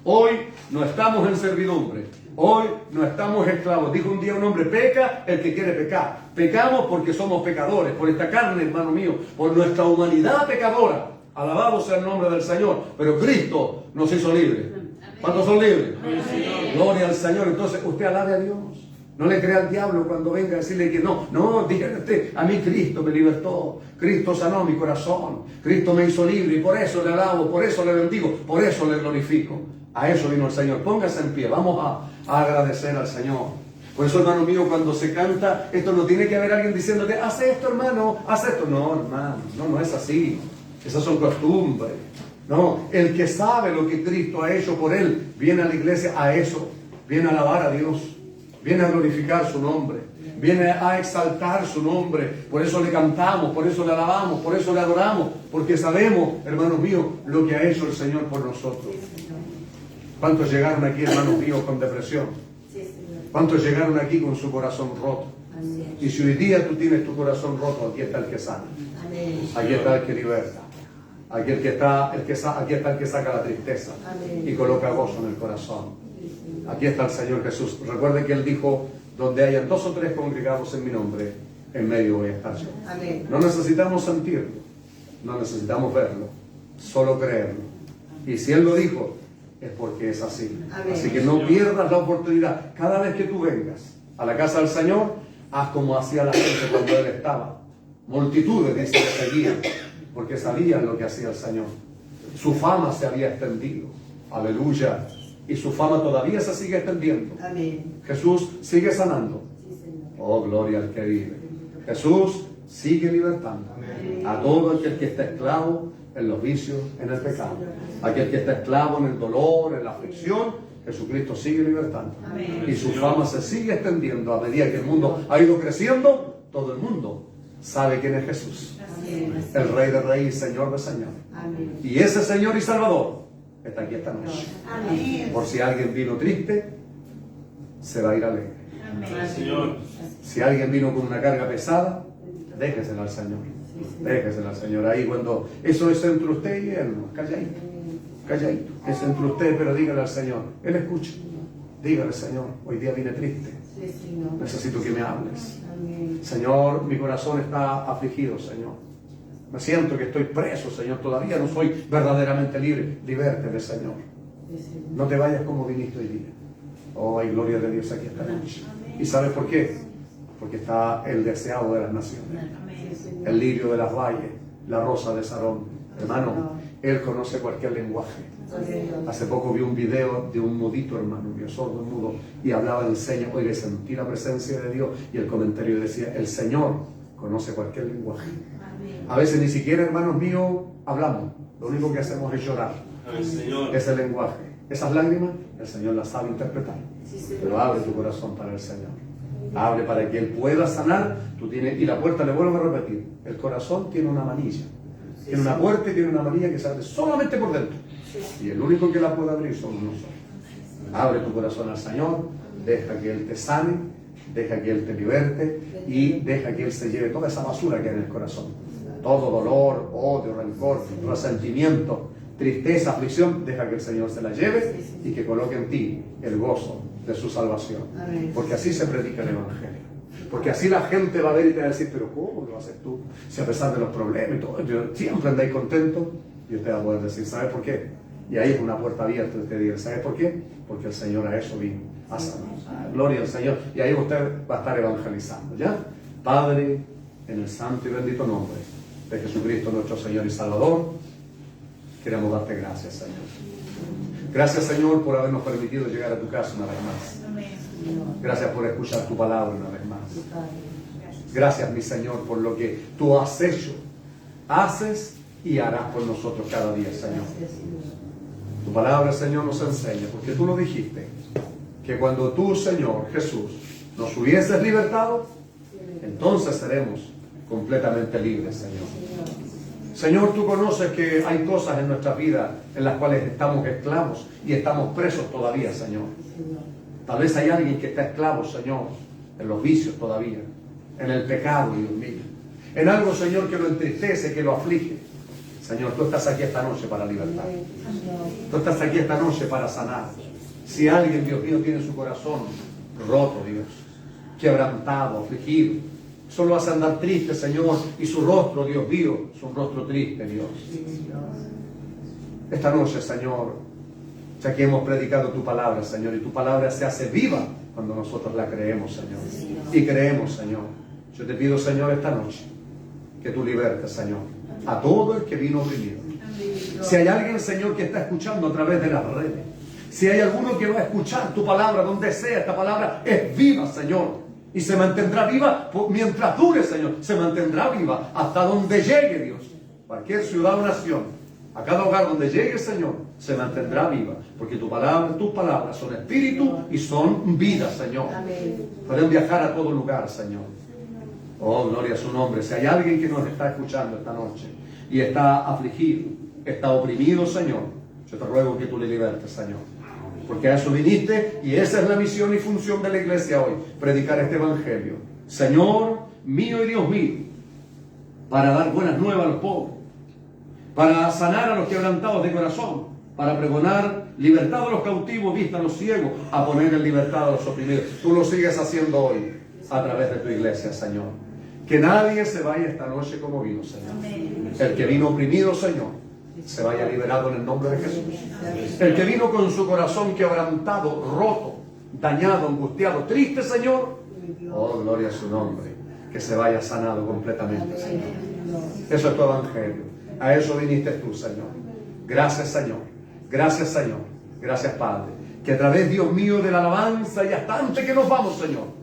Hoy no estamos en servidumbre. Hoy no estamos esclavos. Dijo un día un hombre, peca el que quiere pecar. Pecamos porque somos pecadores, por esta carne, hermano mío, por nuestra humanidad pecadora. Alabado sea el nombre del Señor. Pero Cristo nos hizo libres. ¿Cuántos son libres? Gloria al Señor. Entonces usted alabe a Dios. No le crea al diablo cuando venga a decirle que no. No, dígale usted, a mí Cristo me libertó. Cristo sanó mi corazón. Cristo me hizo libre y por eso le alabo, por eso le bendigo, por eso le glorifico. A eso vino el Señor. Póngase en pie. Vamos a agradecer al Señor. Por eso, hermano mío, cuando se canta, esto no tiene que haber alguien diciéndote, haz esto, hermano, haz esto. No, hermano, no es así. Esas son costumbres. No, el que sabe lo que Cristo ha hecho por él, viene a la iglesia a eso. Viene a alabar a Dios. Viene a glorificar su nombre. Viene a exaltar su nombre. Por eso le cantamos, por eso le alabamos, por eso le adoramos. Porque sabemos, hermanos míos, lo que ha hecho el Señor por nosotros. ¿Cuántos llegaron aquí, hermanos míos, con depresión? ¿Cuántos llegaron aquí con su corazón roto? Y si hoy día tú tienes tu corazón roto, aquí está el que sana. Aquí está el que liberta. Aquí está el que saca la tristeza y coloca gozo en el corazón. Aquí está el Señor Jesús. Recuerden que Él dijo, donde hayan 2 o 3 congregados en mi nombre, en medio voy a estar yo. No necesitamos sentirlo, no necesitamos verlo, solo creerlo. Y si Él lo dijo, es porque es así. Así que no pierdas la oportunidad. Cada vez que tú vengas a la casa del Señor, haz como hacía la gente cuando Él estaba. Multitudes, dice, le seguían, porque sabían lo que hacía el Señor. Su fama se había extendido. Aleluya. Y su fama todavía se sigue extendiendo. Amén. Jesús sigue sanando. Oh, gloria al que vive. Jesús sigue libertando. Amén. A todo aquel que está esclavo en los vicios, en el pecado. Aquel que está esclavo en el dolor, en la aflicción, Jesucristo sigue libertando. Amén. Y su fama se sigue extendiendo a medida que el mundo ha ido creciendo. Todo el mundo sabe quién es Jesús. Amén. El Rey de Reyes, Señor de Señor. Amén. Y ese Señor y Salvador está aquí esta noche. Amén. Por si alguien vino triste, se va a ir alegre. Amén. Si alguien vino con una carga pesada, déjesela al Señor. Déjesela al Señor. Ahí cuando eso es entre usted y Él, calladito. Calladito. Es entre usted, pero dígale al Señor. Él escucha. Dígale, Señor, hoy día vine triste. Necesito que me hables. Señor, mi corazón está afligido, Señor. Me siento que estoy preso, Señor. Todavía no soy verdaderamente libre. Libérteme, Señor. No te vayas como viniste hoy día. Oh, hay gloria de Dios aquí esta noche. ¿Y sabes por qué? porque está el deseado de las naciones, el lirio de las valles, la rosa de Sarón. Hermano, Él conoce cualquier lenguaje. Hace poco vi un video de un mudito, hermano mío, sordo, mudo, y hablaba en señas. Oye, sentí la presencia de Dios, y el comentario decía: el Señor conoce cualquier lenguaje. A veces ni siquiera, hermanos míos, hablamos. Lo único que hacemos es llorar. Ese lenguaje, esas lágrimas, el Señor las sabe interpretar. Pero abre tu corazón para el Señor. Abre para que Él pueda sanar. Y la puerta, le vuelvo a repetir, el corazón tiene una manilla. Tiene una puerta y tiene una manilla que se abre solamente por dentro. Y el único que la puede abrir somos nosotros. Abre tu corazón al Señor, deja que Él te sane, deja que Él te liberte y deja que Él se lleve toda esa basura que hay en el corazón. Todo dolor, odio, rencor, resentimiento, tristeza, aflicción, deja que el Señor se la lleve y que coloque en ti el gozo de su salvación. Porque así se predica el Evangelio. Porque así la gente va a ver y te va a decir: pero ¿cómo lo haces tú? Si a pesar de los problemas y todo, siempre andáis contento. Y usted va a poder decir: ¿sabe por qué? Y ahí es una puerta abierta. Usted dice: ¿sabe por qué? Porque el Señor a eso vino, a sanar. Gloria al Señor. Y ahí usted va a estar evangelizando, ¿ya? Padre, en el santo y bendito nombre de Jesucristo, nuestro Señor y Salvador, queremos darte gracias, Señor. Gracias, Señor, por habernos permitido llegar a tu casa una vez más. Gracias por escuchar tu palabra una vez más. Gracias, mi Señor, por lo que tú has hecho, haces y harás por nosotros cada día, Señor. Tu palabra, Señor, nos enseña, porque tú lo dijiste, que cuando tú, Señor Jesús, nos hubieses libertado, entonces seremos completamente libres, Señor. Señor, tú conoces que hay cosas en nuestra vida en las cuales estamos esclavos y estamos presos todavía, Señor. Tal vez hay alguien que está esclavo, Señor, en los vicios todavía, en el pecado, Dios mío, en algo, Señor, que lo entristece, que lo aflige. Señor, tú estás aquí esta noche para libertar. Tú estás aquí esta noche para sanar. Si alguien, Dios mío, tiene su corazón roto, Dios, quebrantado, afligido, solo hace andar triste, Señor, y su rostro, Dios mío, es un rostro triste, Dios. Esta noche, Señor, ya que hemos predicado tu palabra, Señor, y tu palabra se hace viva cuando nosotros la creemos, Señor. Y creemos, Señor. Yo te pido, Señor, esta noche, que tú libertes, Señor, a todo el que vino oprimido. Si hay alguien, Señor, que está escuchando a través de las redes, si hay alguno que va a escuchar tu palabra, donde sea, esta palabra es viva, Señor. Y se mantendrá viva mientras dure, Señor. Se mantendrá viva hasta donde llegue, Dios. Cualquier ciudad o nación, a cada hogar donde llegue, Señor, se mantendrá viva. Porque tus palabras son espíritu y son vida, Señor. Pueden viajar a todo lugar, Señor. Oh, gloria a su nombre. Si hay alguien que nos está escuchando esta noche y está afligido, está oprimido, Señor, yo te ruego que tú le libertes, Señor. Porque a eso viniste y esa es la misión y función de la iglesia hoy, predicar este evangelio. Señor mío y Dios mío, para dar buenas nuevas a los pobres, para sanar a los quebrantados de corazón, para pregonar libertad a los cautivos, vista a los ciegos, a poner en libertad a los oprimidos. Tú lo sigues haciendo hoy a través de tu iglesia, Señor. Que nadie se vaya esta noche como vino, Señor. El que vino oprimido, Señor, se vaya liberado en el nombre de Jesús. El que vino con su corazón quebrantado, roto, dañado, angustiado, triste, Señor, oh, gloria a su nombre, que se vaya sanado completamente, Señor. Eso es tu evangelio. A eso viniste tú, Señor. Gracias, Señor. Gracias, Señor. Gracias, Padre. Que a través, Dios mío, de la alabanza y hasta antes que nos vamos, Señor,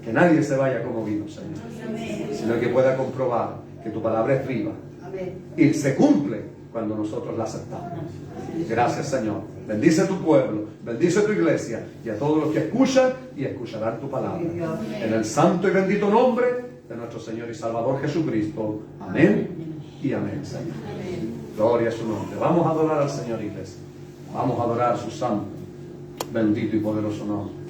que nadie se vaya como vino, Señor, sino que pueda comprobar que tu palabra es viva y se cumple cuando nosotros la aceptamos. Gracias, Señor. Bendice tu pueblo, bendice tu iglesia y a todos los que escuchan y escucharán tu palabra. En el santo y bendito nombre de nuestro Señor y Salvador Jesucristo. Amén y amén, Señor. Gloria a su nombre. Vamos a adorar al Señor, iglesia. Vamos a adorar su santo, bendito y poderoso nombre.